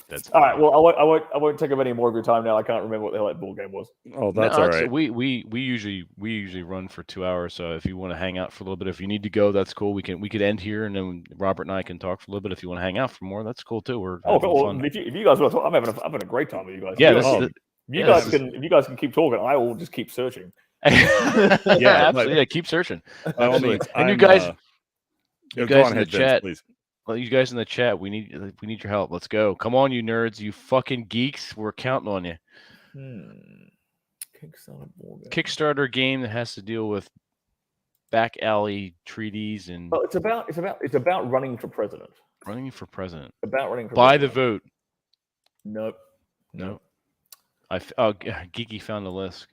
That's all right. Well, I won't take up any more of your time now. I can't remember what the hell that ball game was. Oh, that's all right. We usually run for 2 hours. So if you want to hang out for a little bit, if you need to go, that's cool. We could end here, and then Robert and I can talk for a little bit. If you want to hang out for more, that's cool too. We're fun. If you guys want to talk, I'm having a great time with you guys. Yeah. If you guys can keep talking, I will just keep searching. Yeah, absolutely. Yeah, keep searching. Absolutely. And you guys in the chat, please. Well, you guys in the chat, we need your help. Let's go. Come on, you nerds, you fucking geeks. We're counting on you. Kickstarter game that has to deal with back alley treaties and. Well, it's about running for president. Running for president. About running for By the president. vote. Nope. Geeky found the list.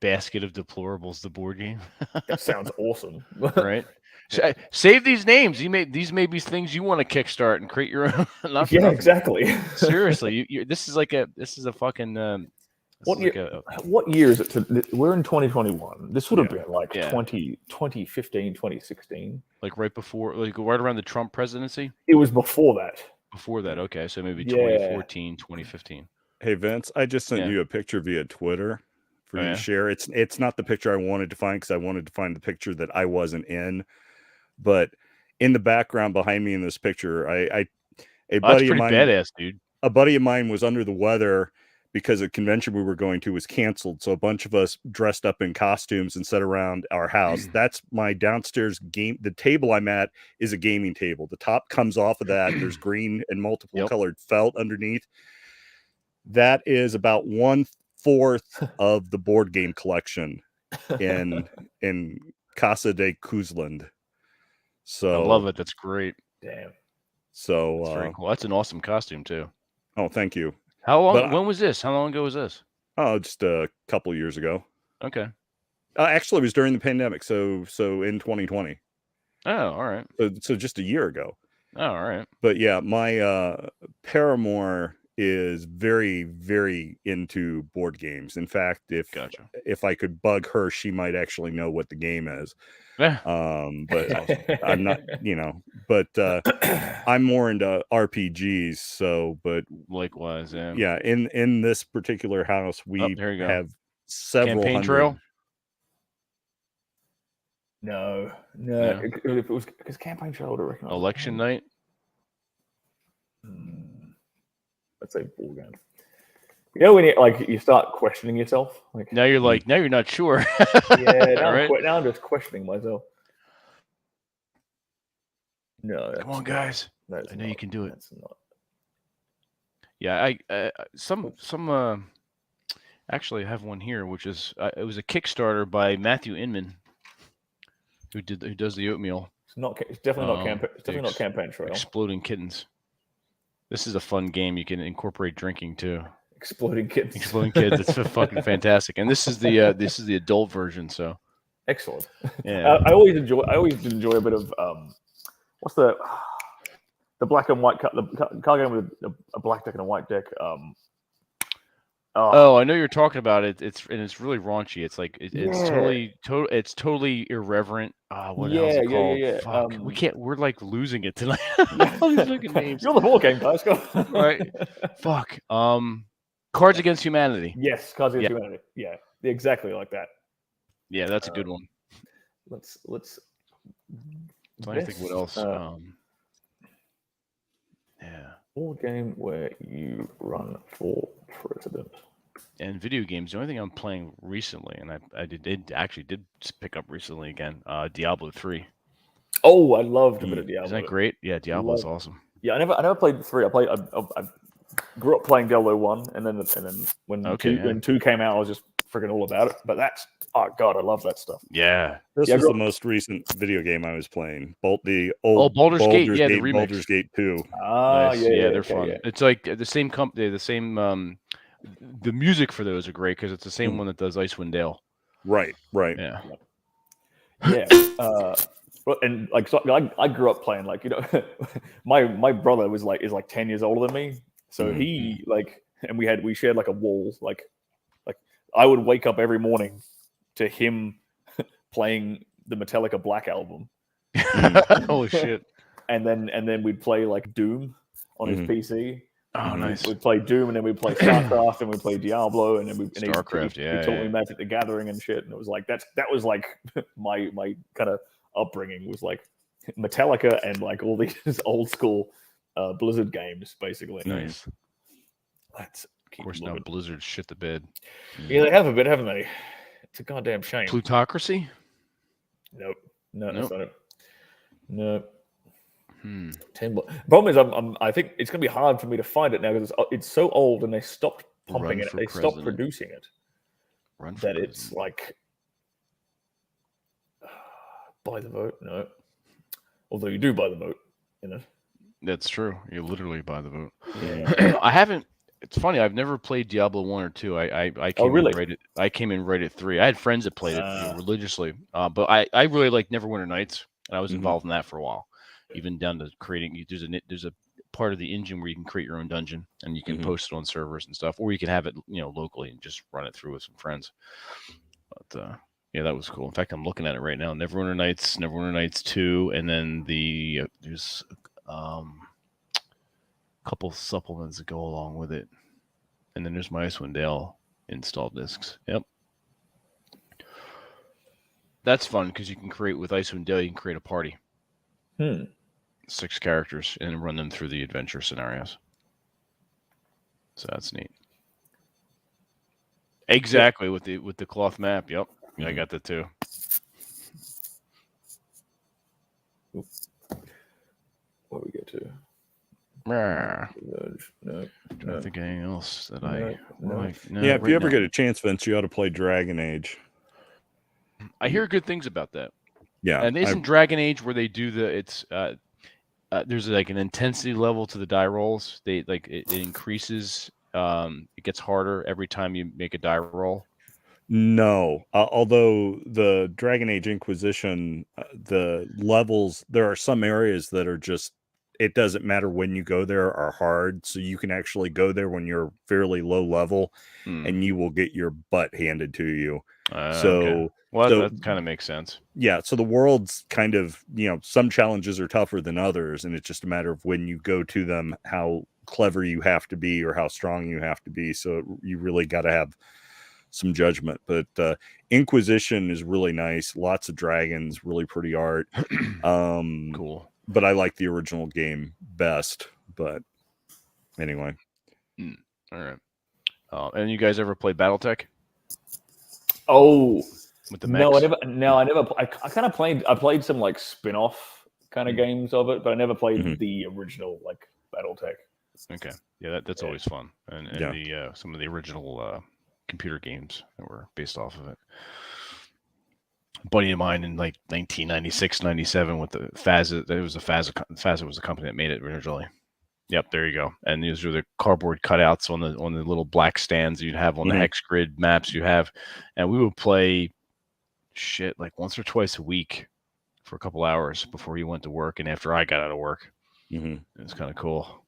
Basket of Deplorables, the board game. That sounds awesome. Right? Save these names. These may be things you want to kickstart and create your own. Not for Yeah, nothing. exactly. Seriously, this is a fucking. What year is it? We're in 2021. This would have been like 2015, 2016. Like right before, like right around the Trump presidency? It was before that. Before that, okay. So maybe 2014, 2015. Hey, Vince, I just sent you a picture via Twitter for you to share. It's not the picture I wanted to find because I wanted to find the picture that I wasn't in. But in the background behind me in this picture, a buddy of mine, badass, dude. A buddy of mine was under the weather because a convention we were going to was canceled. So a bunch of us dressed up in costumes and sat around our house. That's my downstairs game. The table I'm at is a gaming table. The top comes off of that. There's green and multiple colored felt underneath. That is about 1/4 of the board game collection in Casa de Kuzland. So I love it. That's great. Damn. So that's very cool. That's an awesome costume too. Oh, thank you. How long? When was this? How long ago was this? Oh, just a couple years ago. Okay. Actually, it was during the pandemic. So in 2020. Oh, all right. So just a year ago. Oh, all right. But yeah, my paramour is very, very into board games. In fact, if I could bug her, she might actually know what the game is. Yeah. But I'm not, but I'm more into RPGs. So, but likewise, yeah. Yeah. In this particular house, we have several Campaign Trail. No. If it was because Campaign Trail would have recognized. Election Night. Let's say board game. When you start questioning yourself, like now you're not sure. Now I'm just questioning myself. No, come on, guys. I know you can do it. That's not. Yeah, some actually I have one here, which is it was a Kickstarter by Matthew Inman, who does the oatmeal. It's definitely not campaign. It's definitely not Campaign Trail. Exploding Kittens. This is a fun game. You can incorporate drinking too. Exploding Kids. Exploding Kids. It's fucking fantastic. And this is the adult version. So excellent. Yeah. I always enjoy a bit of what's the black and white the card game with a black deck and a white deck. I know you're talking about it. It's really raunchy. It's like it's totally irreverent. What else is it called? Yeah. Fuck. We can't. We're like losing it tonight. All these fucking names. You're the ball game guys. Go. Right. Fuck. Cards Against Humanity. Yes, Cards Against Humanity. Yeah, exactly like that. Yeah, that's a good one. Let's. I think what else. Board game where you run for president. And video games. The only thing I'm playing recently, and I did pick up recently again. Diablo 3. Oh, I loved a bit of Diablo. Isn't that great? Yeah, Diablo's awesome. Yeah, I never played 3. I grew up playing Diablo 1, and then when 2 came out, I was just freaking all about it. But that's God, I love that stuff. Yeah, this was the most recent video game I was playing. The old Baldur's Gate, the remix. Baldur's Gate 2. Nice. Yeah, they're fun. Yeah. It's like the same company, the same. The music for those are great because it's the same one that does Icewind Dale. Right. Yeah. And I grew up playing my brother is like 10 years older than me, so he and we shared like a wall like I would wake up every morning to him playing the Metallica Black album. Holy shit! And then we'd play like Doom on his PC. Oh, nice. We'd play Doom, and then we'd play StarCraft, and we'd play Diablo, and then StarCraft. He taught me Magic the Gathering and shit, and it was like that was like my kind of upbringing was like Metallica and like all these old school Blizzard games, basically. Nice. That's of course now Blizzard shit the bed. Yeah, they have a bit, haven't they? It's a goddamn shame. Plutocracy? Nope. No, that's not it. No. 10 Problem is, I think it's going to be hard for me to find it now because it's so old, and they stopped pumping it. They stopped producing it. It's like by the vote. No, although you do buy the vote in it. That's true. You're literally by the vote. Yeah. I haven't. It's funny. I've never played Diablo 1 or 2. I Oh, came really? in right at I came in right at 3. I had friends that played it Ah. religiously, but I really like Neverwinter Nights, and I was Mhm. involved in that for a while, even down to creating. There's a part of the engine where you can create your own dungeon and you can Mhm. post it on servers and stuff, or you can have it locally and just run it through with some friends. But yeah, that was cool. In fact, I'm looking at it right now. Neverwinter Nights 2, and then there's a couple supplements that go along with it. And then there's my Icewind Dale install discs. Yep. That's fun because you can create with Icewind Dale, you can create a party. 6 characters and run them through the adventure scenarios. So that's neat. Exactly, with the cloth map. Yep. I got that too. What we get to? No, No. I don't think anything else that Yeah, if you ever get a chance, Vince, you ought to play Dragon Age. I hear good things about that. Yeah, and isn't Dragon Age where they do there's like an intensity level to the die rolls. They like it increases. It gets harder every time you make a die roll. No, although the Dragon Age Inquisition, the levels, there are some areas that are just, it doesn't matter when you go there, are hard. So you can actually go there when you're fairly low level and you will get your butt handed to you. Okay. Well, that kind of makes sense. Yeah. So the world's kind of, some challenges are tougher than others. And it's just a matter of when you go to them, how clever you have to be or how strong you have to be. So you really got to have some judgment. But Inquisition is really nice. Lots of dragons, really pretty art. Cool. But I like the original game best. But anyway. All right. And you guys ever play BattleTech? Oh, with the no, mechs? I never. I kind of played. I played some like spin-off kind of games of it, but I never played the original like BattleTech. Okay, yeah, that's always fun, and the some of the original computer games that were based off of it. A buddy of mine in like 1996, 97 with the Fazza. It was a Fazza was the company that made it originally. Yep, there you go. And these are the cardboard cutouts on the little black stands you'd have on the hex grid maps you have, and we would play shit like once or twice a week for a couple hours before he went to work and after I got out of work. It was kind of cool.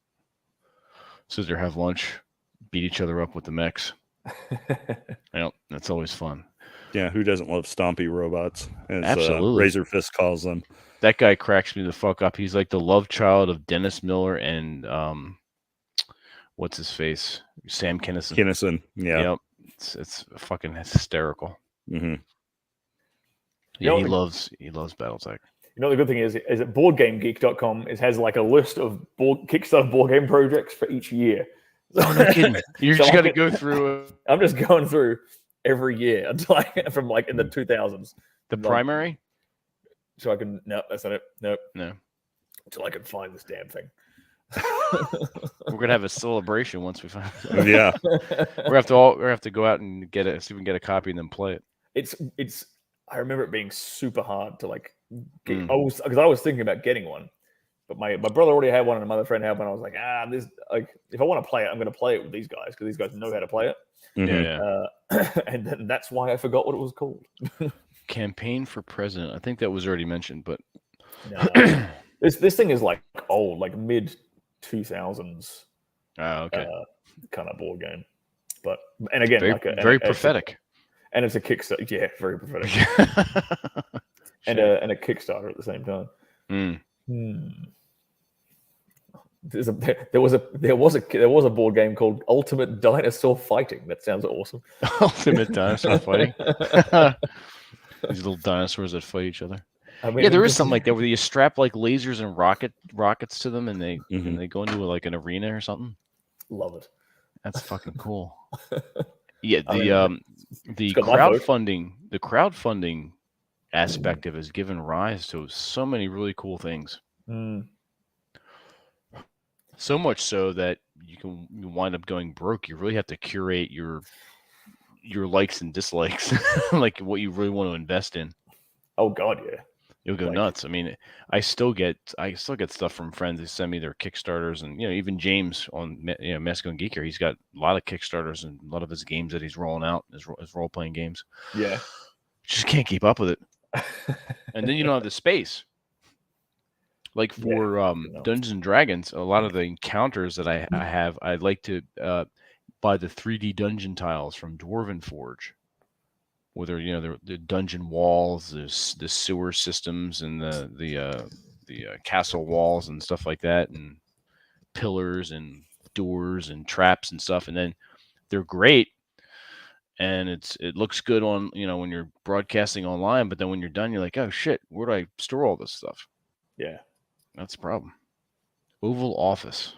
Sit there, have lunch, beat each other up with the mechs. Yep, that's always fun. Yeah, who doesn't love stompy robots, as Absolutely. Razor Fist calls them? That guy cracks me the fuck up. He's like the love child of Dennis Miller and what's his face? Sam Kinison. Yeah. Yep. It's fucking hysterical. Mm-hmm. Yeah, he loves BattleTech. You know, the good thing is that BoardGameGeek.com has like a list of Kickstarter board game projects for each year. Oh, no kidding. You just got to go through. I'm just going through every year until from like in the 2000s. The primary? So I can. No, that's not it. Nope. No. Until I can find this damn thing. We're gonna have a celebration once we find it. Yeah. we have to go out and get it, see if we can get a copy and then play it. It's. I remember it being super hard to like get. Because I was thinking about getting one, but my brother already had one and my other friend had one. I was like, this like if I want to play it, I'm going to play it with these guys because these guys know how to play it. And then that's why I forgot what it was called. Campaign for President. I think that was already mentioned, but no. This thing is like old, like mid 2000s. Okay. Kind of board game, and again, very prophetic. And it's a Kickstarter. Yeah, very prophetic. and a Kickstarter at the same time. There was a board game called Ultimate Dinosaur Fighting. That sounds awesome. Ultimate Dinosaur Fighting. These little dinosaurs that fight each other. I mean, there is something like that where you strap like lasers and rockets to them, and they go into like an arena or something. Love it. That's fucking cool. Yeah, the crowdfunding aspect of it has given rise to so many really cool things. So much so that you wind up going broke. You really have to curate your likes and dislikes, like what you really want to invest in. Oh God, yeah. You'll go Like, nuts. I mean, I still get stuff from friends who send me their Kickstarters, and even James on Masculine Geeker, he's got a lot of Kickstarters and a lot of his games that he's rolling out, his role playing games. Yeah. Just can't keep up with it. And then you don't have the space. Like for Dungeons and Dragons, a lot of the encounters that I have, I'd like to buy the 3D dungeon tiles from Dwarven Forge. Whether the dungeon walls, the sewer systems, and the castle walls and stuff like that, and pillars and doors and traps and stuff, and then they're great, and it looks good on when you're broadcasting online, but then when you're done, you're like, oh shit, where do I store all this stuff? Yeah, that's a problem. Oval Office.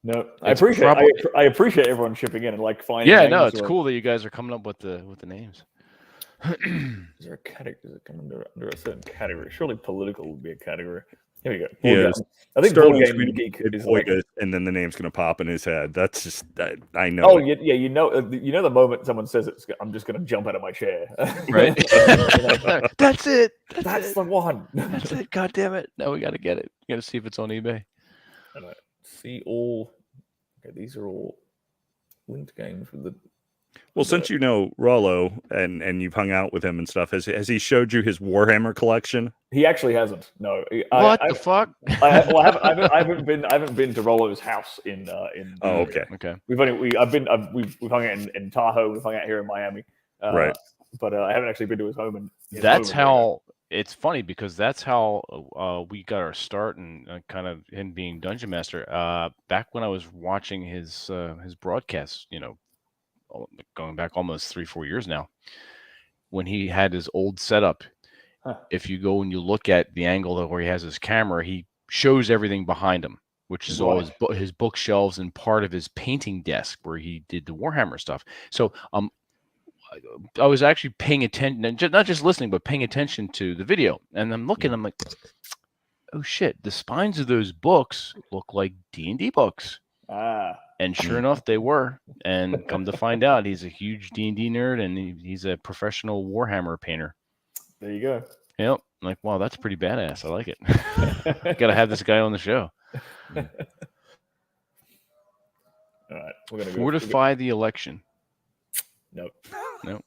No, I appreciate everyone chipping in and like finding. Yeah, no, it's cool that you guys are coming up with the names. Is there a category? Does it come under a certain category? Surely political would be a category. Here we go. Yeah, I think Sterling Geek is like, and then the name's going to pop in his head. That's just I know. Oh yeah, you know the moment someone says it, I'm just going to jump out of my chair. Right. That's it. That's the one. That's it. God damn it! Now we got to get it. We got to see if it's on eBay. All right. See all. Okay, these are all linked games with the. Well, since you know Rollo and you've hung out with him and stuff, has he showed you his Warhammer collection? He actually hasn't. No. What the fuck? I haven't been to Rollo's house in. Oh, okay. Okay. We've hung out in Tahoe. We've hung out here in Miami. Right. But I haven't actually been to his home. That's how. It's funny because that's how we got our start and kind of him being Dungeon Master. Back when I was watching his broadcasts, going back almost 3-4 years now, when he had his old setup. If you go and you look at the angle where he has his camera, he shows everything behind him, which is all his bookshelves and part of his painting desk where he did the Warhammer stuff. So I was actually paying attention, not just listening, but paying attention to the video. And I'm looking, I'm like, oh shit, the spines of those books look like D&D books. And sure enough, they were. And come to find out, he's a huge D&D nerd, and he's a professional Warhammer painter. There you go. Yep. I'm like, wow, that's pretty badass. I like it. Got to have this guy on the show. All right. We're gonna fortify the election. Nope. No.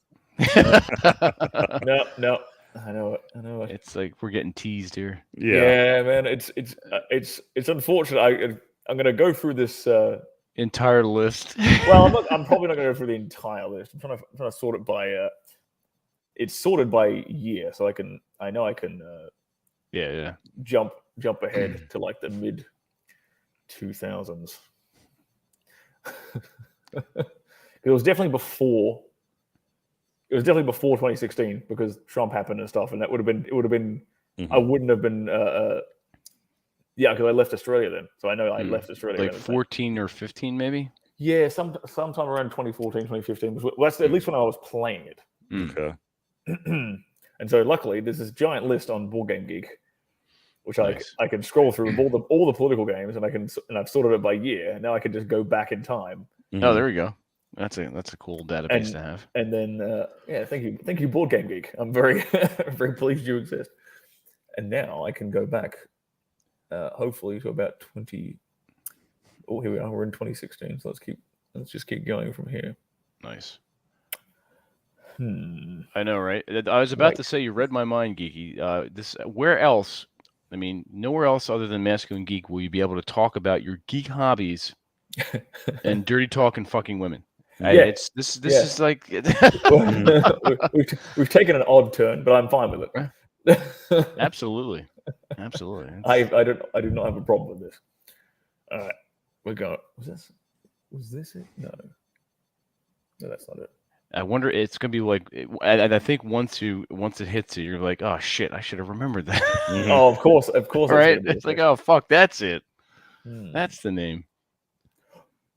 No. I know it. It's like we're getting teased here. Yeah, man. It's unfortunate. I'm gonna go through this entire list. Well, I'm probably not gonna go through the entire list. I'm trying to sort it by. It's sorted by year, so I know I can. Jump ahead to like the mid 2000s. It was definitely before. It was definitely before 2016 because Trump happened and stuff, and it would have been. Mm-hmm. I wouldn't have been. Yeah, because I left Australia then, so I know I left Australia. Like 14 or 15, maybe. Yeah, sometime around 2014, 2015. Well, that's at least when I was playing it. Okay. And so, luckily, there's this giant list on Board Game Geek, which I can scroll through all the political games, and I've sorted it by year. And now I can just go back in time. Mm-hmm. Oh, there we go. That's a cool database to have. And then, thank you, Board Game Geek. I'm very very pleased you exist. And now I can go back, hopefully to about 20. Oh, here we are. We're in 2016. So let's just keep going from here. Nice. I know, right? I was about to say you read my mind, Geeky. Where else? I mean, nowhere else other than Masculine Geek will you be able to talk about your geek hobbies and dirty talk and fucking women. This is like we've taken an odd turn, but I'm fine with it. Absolutely. I do not have a problem with this. All right, we're going. Was this it? No, that's not it. I wonder. It's gonna be like. I think once it hits you, you're like, oh shit, I should have remembered that. Oh, of course. Right? It's like, oh fuck, that's it. That's the name.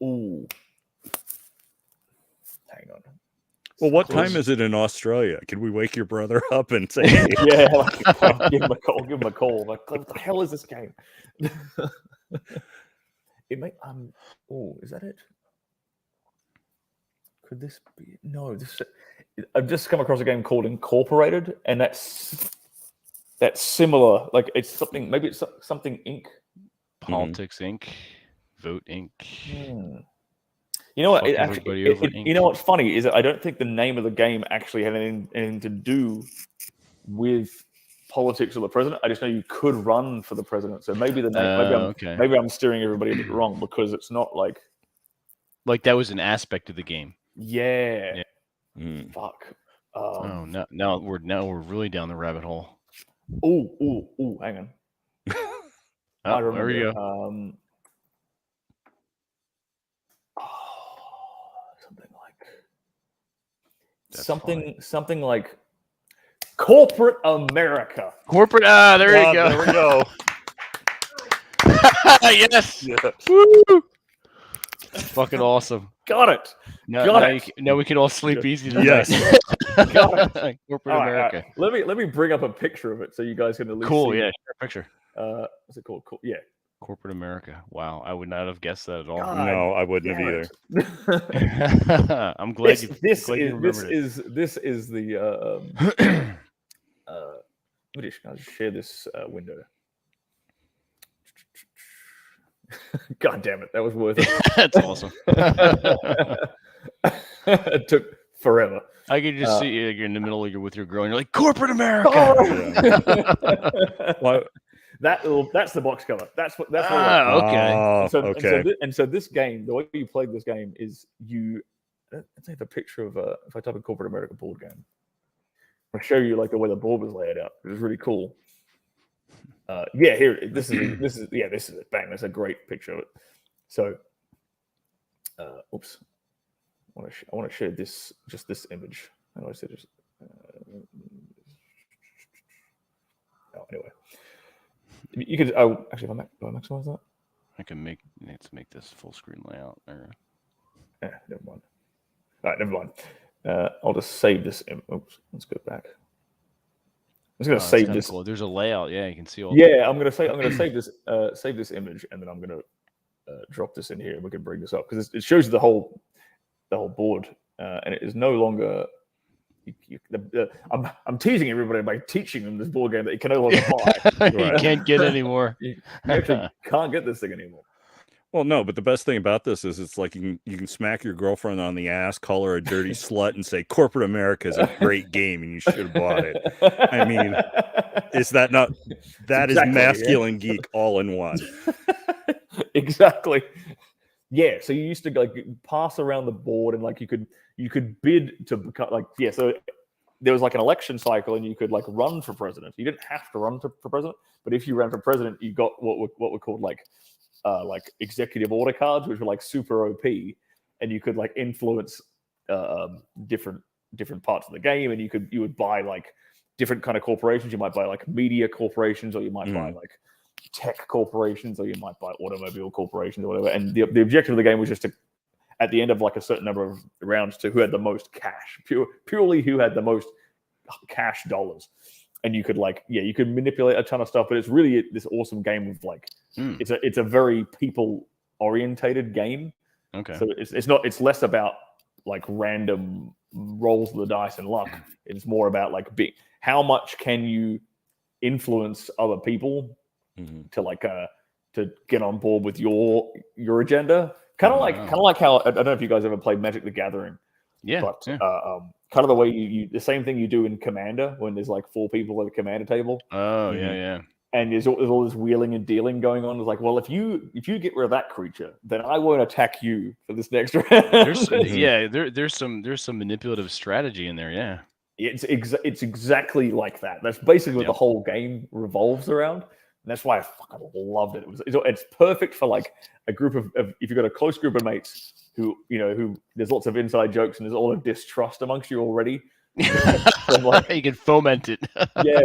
Ooh. Hang on. Well, what time is it in Australia? Can we wake your brother up and say, hey? Yeah, give him a call. Like, what the hell is this game? It may. Oh, is that it? Could this be? No, this. I've just come across a game called Incorporated, and that's similar. Like it's something. Maybe it's something Inc. Politics Inc. Vote Inc. You know what? Fuck everybody over Inc. You know what's funny is that I don't think the name of the game actually had anything to do with politics or the president. I just know you could run for the president. So maybe the name. Maybe I'm steering everybody a bit wrong because it's not like that was an aspect of the game. Yeah. Fuck. Oh no! Now we're really down the rabbit hole. Oh, hang on. I remember. There you go. Something like corporate America. Corporate. There you go. There we go. Yes. Woo! Fucking awesome. Got it. Now we can all sleep easy tonight. Yes. Got it. Corporate America. Let me bring up a picture of it so you guys can at least Cool. see Yeah. it. Picture. What's it called? Cool. Yeah. Corporate America. Wow, I would not have guessed that at all. God, no, I wouldn't have either. I'm glad this you remembered it. This is the I'll just share this window. God damn it, that was worth it. That's awesome. It took forever. I can just see you're in the middle of with your girl, and you're like, corporate America. Well, that's the box cover. That's what. Okay. Okay. And so this game, the way you played this game is you. Let's have a picture of if I type in corporate America board game. I'll show you like the way the board was laid out. It was really cool. Here. This is it. Bang. That's a great picture of it. So, oops. I want to share this image. How do I say this? Anyway, you could. Oh, actually, do I maximize that? I can let's make this full screen layout. Never mind. All right, never mind. I'll just save this. Oops, let's go back. I'm just gonna save this. Cool. There's a layout. Yeah, you can see all. Yeah, I'm gonna save this. Save this image, and then I'm gonna drop this in here, and we can bring this up because it shows you the whole board, and it is no longer. I'm teasing everybody by teaching them this board game that you can no longer buy. You can't get anymore. You actually can't get this thing anymore. Well, no, but the best thing about this is it's like you can smack your girlfriend on the ass, call her a dirty slut, and say corporate America is a great game and you should have bought it. I mean, is that not that exactly, is masculine geek all in one? Exactly. Yeah. So you used to like pass around the board and like you could bid to become like So there was like an election cycle and you could like run for president. You didn't have to run for president, but if you ran for president, you got what were called like executive order cards, which were like super OP, and you could like influence different parts of the game, and you would buy like different kind of corporations. You might buy like media corporations, or you might buy like tech corporations, or you might buy automobile corporations or whatever. And the objective of the game was just to, at the end of like a certain number of rounds, to who had the most cash, purely who had the most cash dollars. And you could you could manipulate a ton of stuff, but it's really this awesome game of like it's a very people orientated game. Okay. So it's less about like random rolls of the dice and luck. It's more about like how much can you influence other people to like to get on board with your agenda. Kind of like how I don't know if you guys ever played Magic the Gathering. Yeah. But kind of the way you the same thing you do in Commander when there's like 4 people at a Commander table. Oh yeah. And there's all this wheeling and dealing going on. It's like, well, if you get rid of that creature, then I won't attack you for this next round. There's some manipulative strategy in there. Yeah. It's exactly like that. That's basically what the whole game revolves around. And that's why I fucking loved it. It's perfect for like a group of if you've got a close group of mates who there's lots of inside jokes and there's all of distrust amongst you already. From like, you can foment it.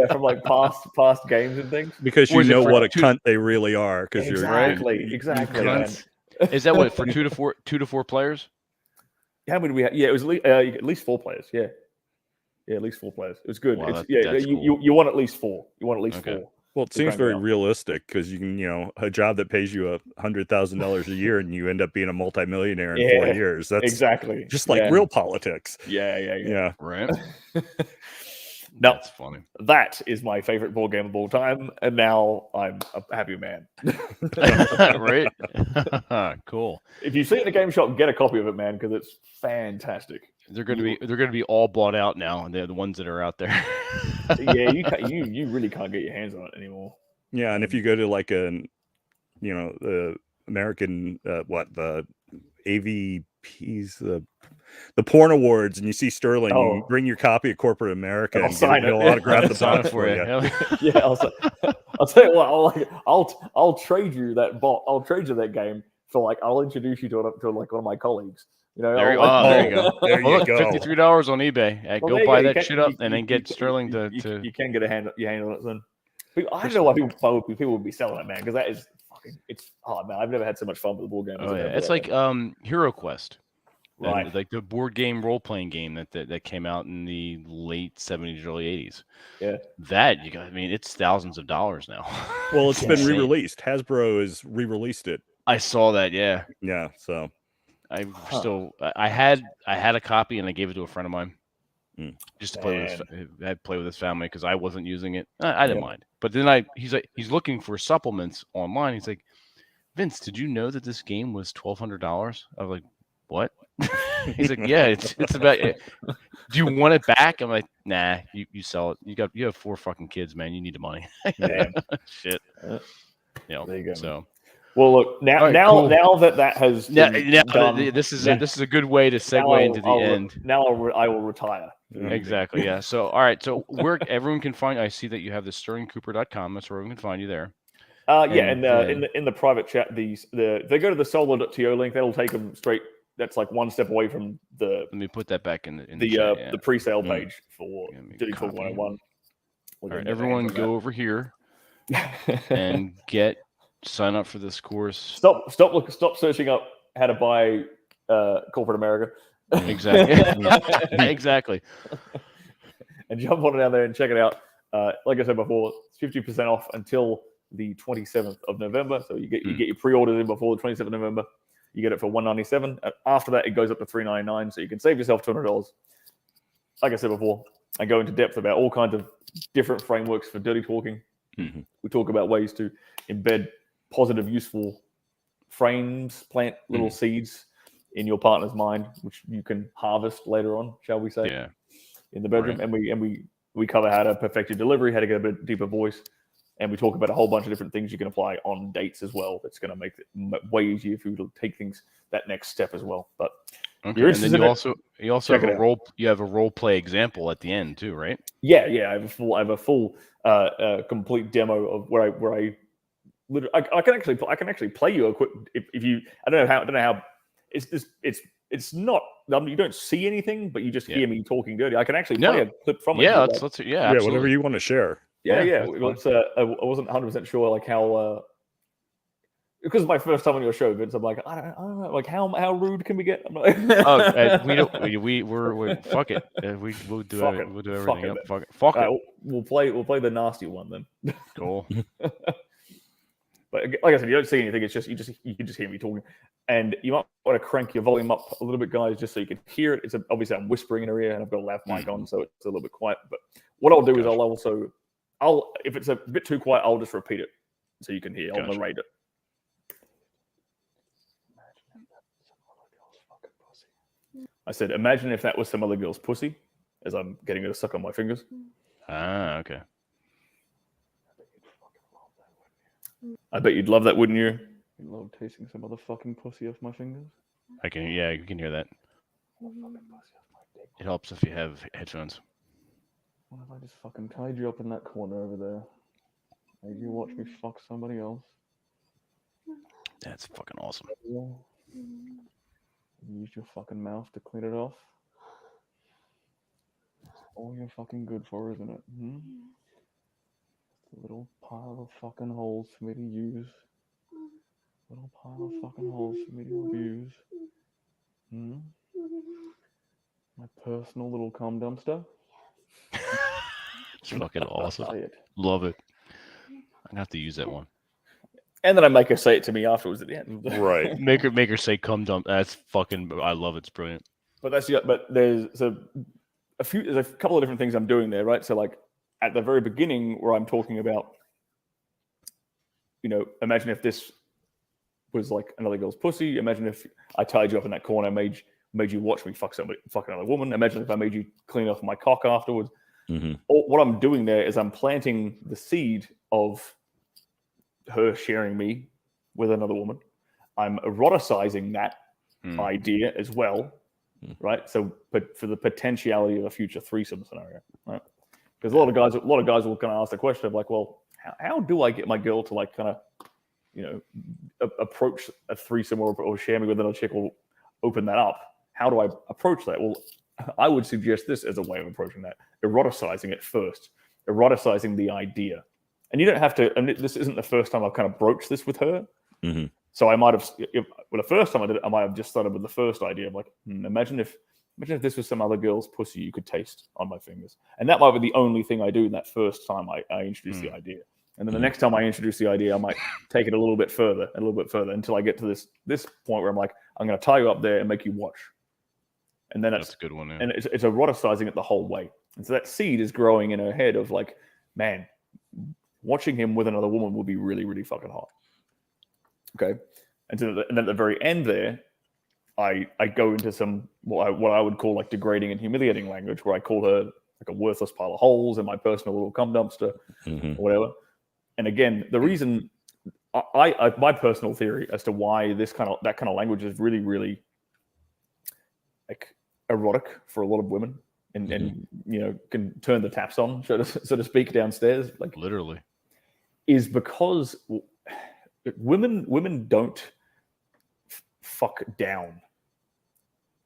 From like past games and things. Because you know what a cunt they really are. Because exactly. Is that what for 2 to 4 players? How many we have? Yeah, it was at least 4 players. Yeah, at least 4 players. It was good. Wow, cool. You want at least 4. You want at least 4. Well, it seems very realistic because you can, a job that pays you $100,000 a year and you end up being a multimillionaire in 4 years. That's exactly just like real politics. Yeah. Right. No, that's funny. That is my favorite board game of all time, and now I'm a happy man. Right? Cool. If you see it in the game shop, get a copy of it, man, because it's fantastic. They're going to be all bought out now, and they're the ones that are out there. Yeah, you really can't get your hands on it anymore. Yeah, and if you go to like the American the AVPs, the porn awards, and you see Stirling, you bring your copy of Corporate America and he'll autograph the box for you. Yeah, I'll tell you what, I'll trade you that bot. I'll trade you that game for I'll introduce you to one of my colleagues. There you go. There you go. $53 on eBay. Go buy that shit up and then get Stirling to. You can get your hand on it, son. I don't know why people would be selling it, man, because that is it's hard, man. I've never had so much fun with the board game. Oh yeah, it's like Hero Quest, right? Like the board game role playing game that came out in the late 70s, early 80s. Yeah, it's thousands of dollars now. Well, it's been re-released. Hasbro has re-released it. I saw that. Yeah. So I had a copy and I gave it to a friend of mine just to play with his family because I wasn't using it. I didn't mind. But then he's looking for supplements online. He's like, Vince, did you know that this game was $1,200? I was like, what? He's like, yeah, it's about it. Do you want it back? I'm like, nah, you sell it. You have 4 fucking kids, man. You need the money. Shit. There you go. So. Well, look now that has done, this is a good way to segue into the end. Now I will retire. Exactly. Yeah. So all right. So where everyone can find, I see that you have the StirlingCooper.com. That's where everyone can find you there. In the private chat, they go to the solar.to link. That'll take them straight. That's like one step away from the. Let me put that back in the chat, the pre-sale page for Dirty Talk 101. All right, everyone, go over here and sign up for this course. Stop searching up how to buy corporate America. Exactly. Exactly. And jump on it down there and check it out. Like I said before, it's 50% off until the 27th of November. So you get your pre-orders in before the 27th of November. You get it for $197. After that, it goes up to $399. So you can save yourself $200. Like I said before, I go into depth about all kinds of different frameworks for dirty talking. Mm-hmm. We talk about ways to embed positive, useful frames, plant little seeds in your partner's mind, which you can harvest later on, shall we say, in the bedroom. Right. And we cover how to perfect your delivery, how to get a bit deeper voice, and we talk about a whole bunch of different things you can apply on dates as well. That's going to make it way easier for you to take things that next step as well. But and then you also have a role play example at the end too, right? Yeah. I have a full complete demo of where I I can actually play you a quick if you I don't know how it's not you don't see anything but you just hear me talking dirty. I can actually play a clip from it. Let's whatever you want to share. Yeah. I wasn't 100% sure like how because it's my first time on your show, Vince. I'm like I don't know like how rude can we get? I'm like, we're fuck it. We'll do everything. Fuck it. We'll play the nasty one then. Cool. But like I said, you don't see anything. It's just you can just hear me talking, and you might want to crank your volume up a little bit, guys, just so you can hear it. Obviously I'm whispering in her ear, and I've got a lav mic on, so it's a little bit quiet. But what I'll do is I'll if it's a bit too quiet, I'll just repeat it so you can hear. I'll narrate it. I said, imagine if that was some other girl's pussy, as I'm getting her to suck on my fingers. Ah, okay. I bet you'd love that, wouldn't you? You love tasting some other fucking pussy off my fingers? You can hear that. It helps if you have headphones. What if I just fucking tied you up in that corner over there? Made you watch me fuck somebody else? That's fucking awesome. Use your fucking mouth to clean it off. That's all you're fucking good for, isn't it? A little pile of fucking holes for me to use. Little pile of fucking holes for me to abuse. My personal little cum dumpster. It's fucking awesome. Love it. gonna have to use that one. And then I make her say it to me afterwards at the end. Right. Make her say "cum dump." That's fucking. I love it. It's brilliant. But there's a couple of different things I'm doing there, right? So like at the very beginning where I'm talking about, imagine if this was like another girl's pussy. Imagine if I tied you up in that corner, made you watch me fuck another woman. Imagine if I made you clean off my cock afterwards. Mm-hmm. What I'm doing there is I'm planting the seed of her sharing me with another woman. I'm eroticizing that idea as well, right? So, but for the potentiality of a future threesome scenario, right? Because a lot of guys will kind of ask the question of like, well, how do I get my girl to like kind of, approach a threesome or share me with another chick or open that up? How do I approach that? Well, I would suggest this as a way of approaching that: eroticizing it first, eroticizing the idea. And you don't have to, and this isn't the first time I've kind of broached this with her. Mm-hmm. So I might have, the first time I did it, I might have just started with the first idea of like, imagine if this was some other girl's pussy you could taste on my fingers. And that might be the only thing I do in that first time I introduce the idea. And then the next time I introduce the idea, I might take it a little bit further until I get to this point where I'm like, I'm going to tie you up there and make you watch. And then that's a good one. Yeah. And it's eroticizing it the whole way. And so that seed is growing in her head of like, man, watching him with another woman would be really, really fucking hot. Okay. And then at the very end there, I go into some what I would call like degrading and humiliating language, where I call her like a worthless pile of holes in my personal little cum dumpster or whatever. And again, the reason my personal theory as to why that kind of language is really, really like erotic for a lot of women and can turn the taps on, so to speak, downstairs, like literally, is because women don't fuck down.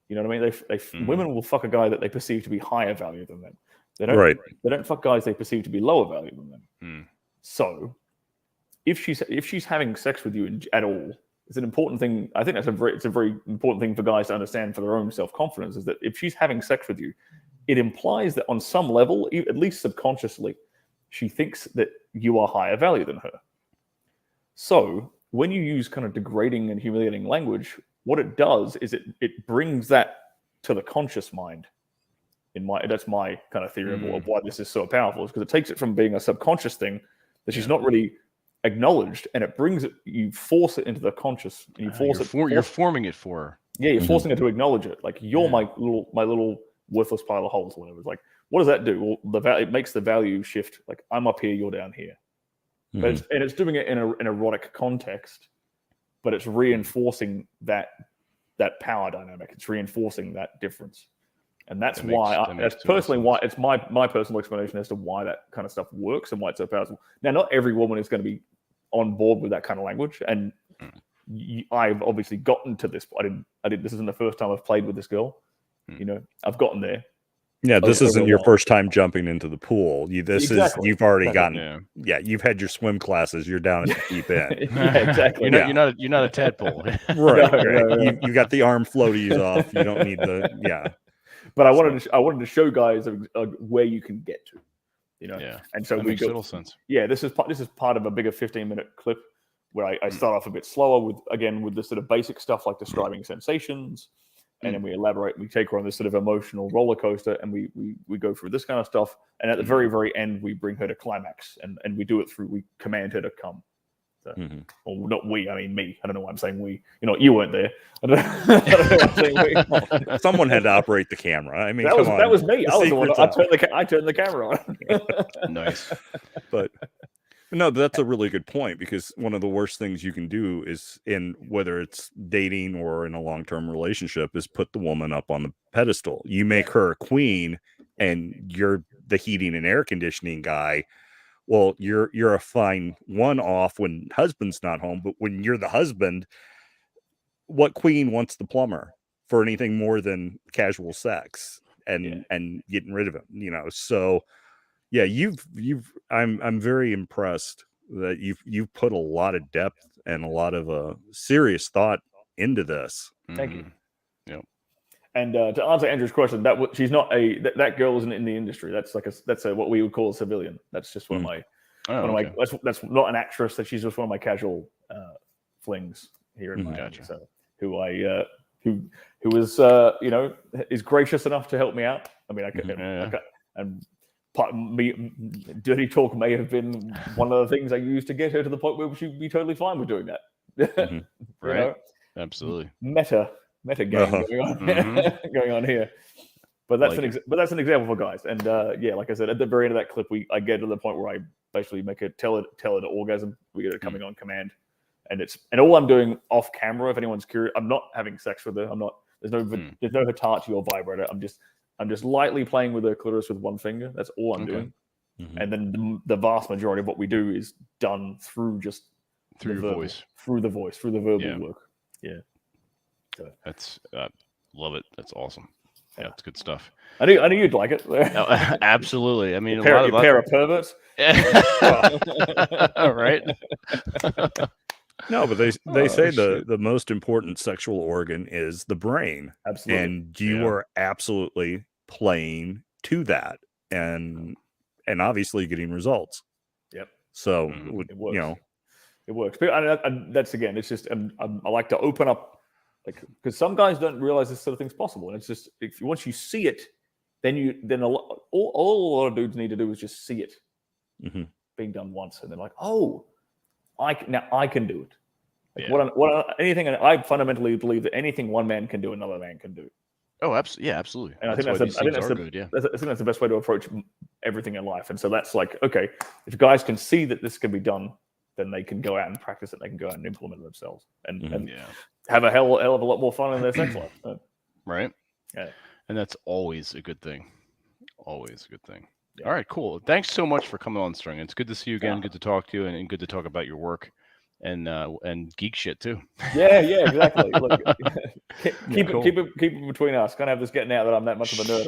You know what I mean? Women will fuck a guy that they perceive to be higher value than them. They don't fuck guys they perceive to be lower value than them. So if she's having sex with you at all, it's an important thing. I think it's a very important thing for guys to understand for their own self-confidence, is that if she's having sex with you, it implies that on some level, at least subconsciously, she thinks that you are higher value than her. So when you use kind of degrading and humiliating language, what it does is it brings that to the conscious mind. That's my kind of theory of why this is so powerful, is because it takes it from being a subconscious thing that she's not really acknowledged, and it brings it. You force it into the conscious, and you're forming it for her. Yeah, you're forcing her to acknowledge it. Like, you're my little worthless pile of holes, or whatever. It's like, what does that do? Well, it makes the value shift. Like, I'm up here, you're down here. But it's doing it in an erotic context, but it's reinforcing that power dynamic. It's reinforcing that difference. And that's why it's my personal explanation as to why that kind of stuff works and why it's so powerful. Now, not every woman is going to be on board with that kind of language, and I've obviously gotten to this. This isn't the first time I've played with this girl. I've gotten there. Yeah, this isn't your first time jumping into the pool. You've already gotten. Yeah, you've had your swim classes. You're down at the deep end. Yeah, exactly. You're not a tadpole. Right. You got the arm floaties off. You don't need the But I wanted to show guys where you can get to, And so that makes total sense. Yeah, this is part of a bigger 15-minute clip where I start off a bit slower with this sort of basic stuff like describing sensations, and then we elaborate. We take her on this sort of emotional roller coaster, and we go through this kind of stuff. And at the very, very end, we bring her to climax, and we do it we command her to come. So, or not we, I mean me. I don't know why I'm saying we. You weren't there. I don't know why I'm saying we. Someone had to operate the camera. I mean, that was me. I was the one. I turned the camera on. Nice. But no, that's a really good point, because one of the worst things you can do is, whether it's dating or in a long-term relationship, is put the woman up on the pedestal. You make her a queen, and you're the heating and air conditioning guy. Well, you're a fine one-off when husband's not home, but when you're the husband, what queen wants the plumber for anything more than casual sex and getting rid of him? So yeah, I'm very impressed that you've put a lot of depth and a lot of serious thought into this. Thank you. Yep. And to answer Andrew's question, she's not that girl isn't in the industry. That's what we would call a civilian. That's just one of my Oh, one of okay. my that's not an actress. That she's just one of my casual flings here in Miami. Gotcha. So who I who was is gracious enough to help me out. I mean, and dirty talk may have been one of the things I used to get her to the point where she'd be totally fine with doing that. Right. Absolutely. Meta game going on here. But that's an example for guys. And like I said, at the very end of that clip, I get to the point where I basically make it tell it to orgasm. We get it coming on command, and all I'm doing off camera. If anyone's curious, I'm not having sex with her. I'm not. There's no Hitachi or vibrator. I'm just lightly playing with her clitoris with one finger. That's all I'm doing. And then the vast majority of what we do is done through your voice, through the verbal work. Yeah. So. That's love it. That's awesome. Yeah, it's good stuff. I knew you'd like it. Absolutely. I mean, a pair of perverts. Right. No, but they say the most important sexual organ is the brain. Absolutely. And you are absolutely playing to that and obviously getting results. Yep. So it works. It works. But that's again, it's just I like to open up, because some guys don't realize this sort of thing's possible, and it's just once you see it, then all a lot of dudes need to do is just see it being done once, and they're like, oh, I can do it. Anything. I fundamentally believe that anything one man can do, another man can do. Oh, absolutely. And I think that's the best way to approach everything in life. And so that's like, okay, if guys can see that this can be done, then they can go out and practice it. They can go out and implement it themselves, and have a hell of a lot more fun in their sex life. Right. Yeah. And that's always a good thing. Always a good thing. Yeah. All right, cool. Thanks so much for coming on, String. It's good to see you again. Yeah. Good to talk to you, and good to talk about your work and geek shit too. Yeah, exactly. Look, keep it between us. Can't have this getting out that I'm that much of a nerd,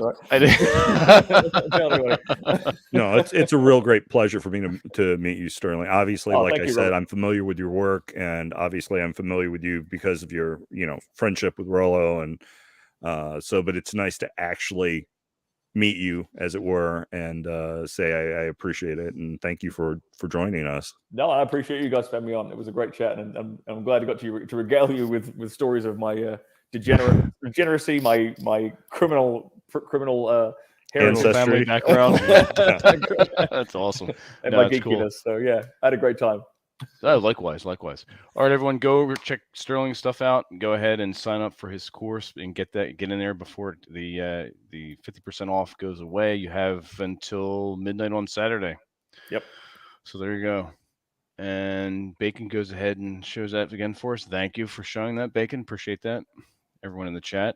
right? No, it's a real great pleasure for me to meet you, Sterling. Obviously, like I said, I'm familiar with your work, and obviously I'm familiar with you because of your friendship with Rollo, and but it's nice to actually meet you, as it were, and say I appreciate it, and thank you for joining us. No, I appreciate you guys having me on. It was a great chat, and I'm glad I got to regale you with stories of my degeneracy, my criminal family background. That's awesome. And my geekiness. Cool. So yeah, I had a great time. Likewise. All right, everyone, go check Stirling's stuff out. Go ahead and sign up for his course and get in there before the 50% off goes away. You have until midnight on Saturday. Yep. So there you go. And Bacon goes ahead and shows that again for us. Thank you for showing that, Bacon. Appreciate that. Everyone in the chat.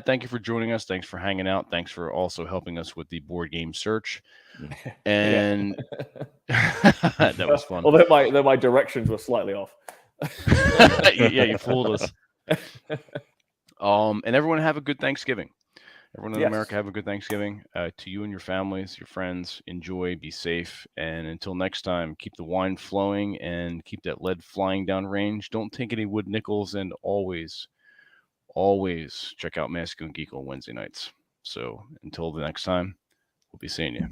Thank you for joining us. Thanks for hanging out. Thanks for also helping us with the board game search. And that was fun. Although my directions were slightly off. Yeah, you fooled us. And everyone have a good Thanksgiving. Everyone in America have a good Thanksgiving. To you and your families, your friends, enjoy, be safe, and until next time, keep the wine flowing and keep that lead flying down range. Don't take any wood nickels, and always check out Masculine Geek on Wednesday nights. So until the next time, we'll be seeing you.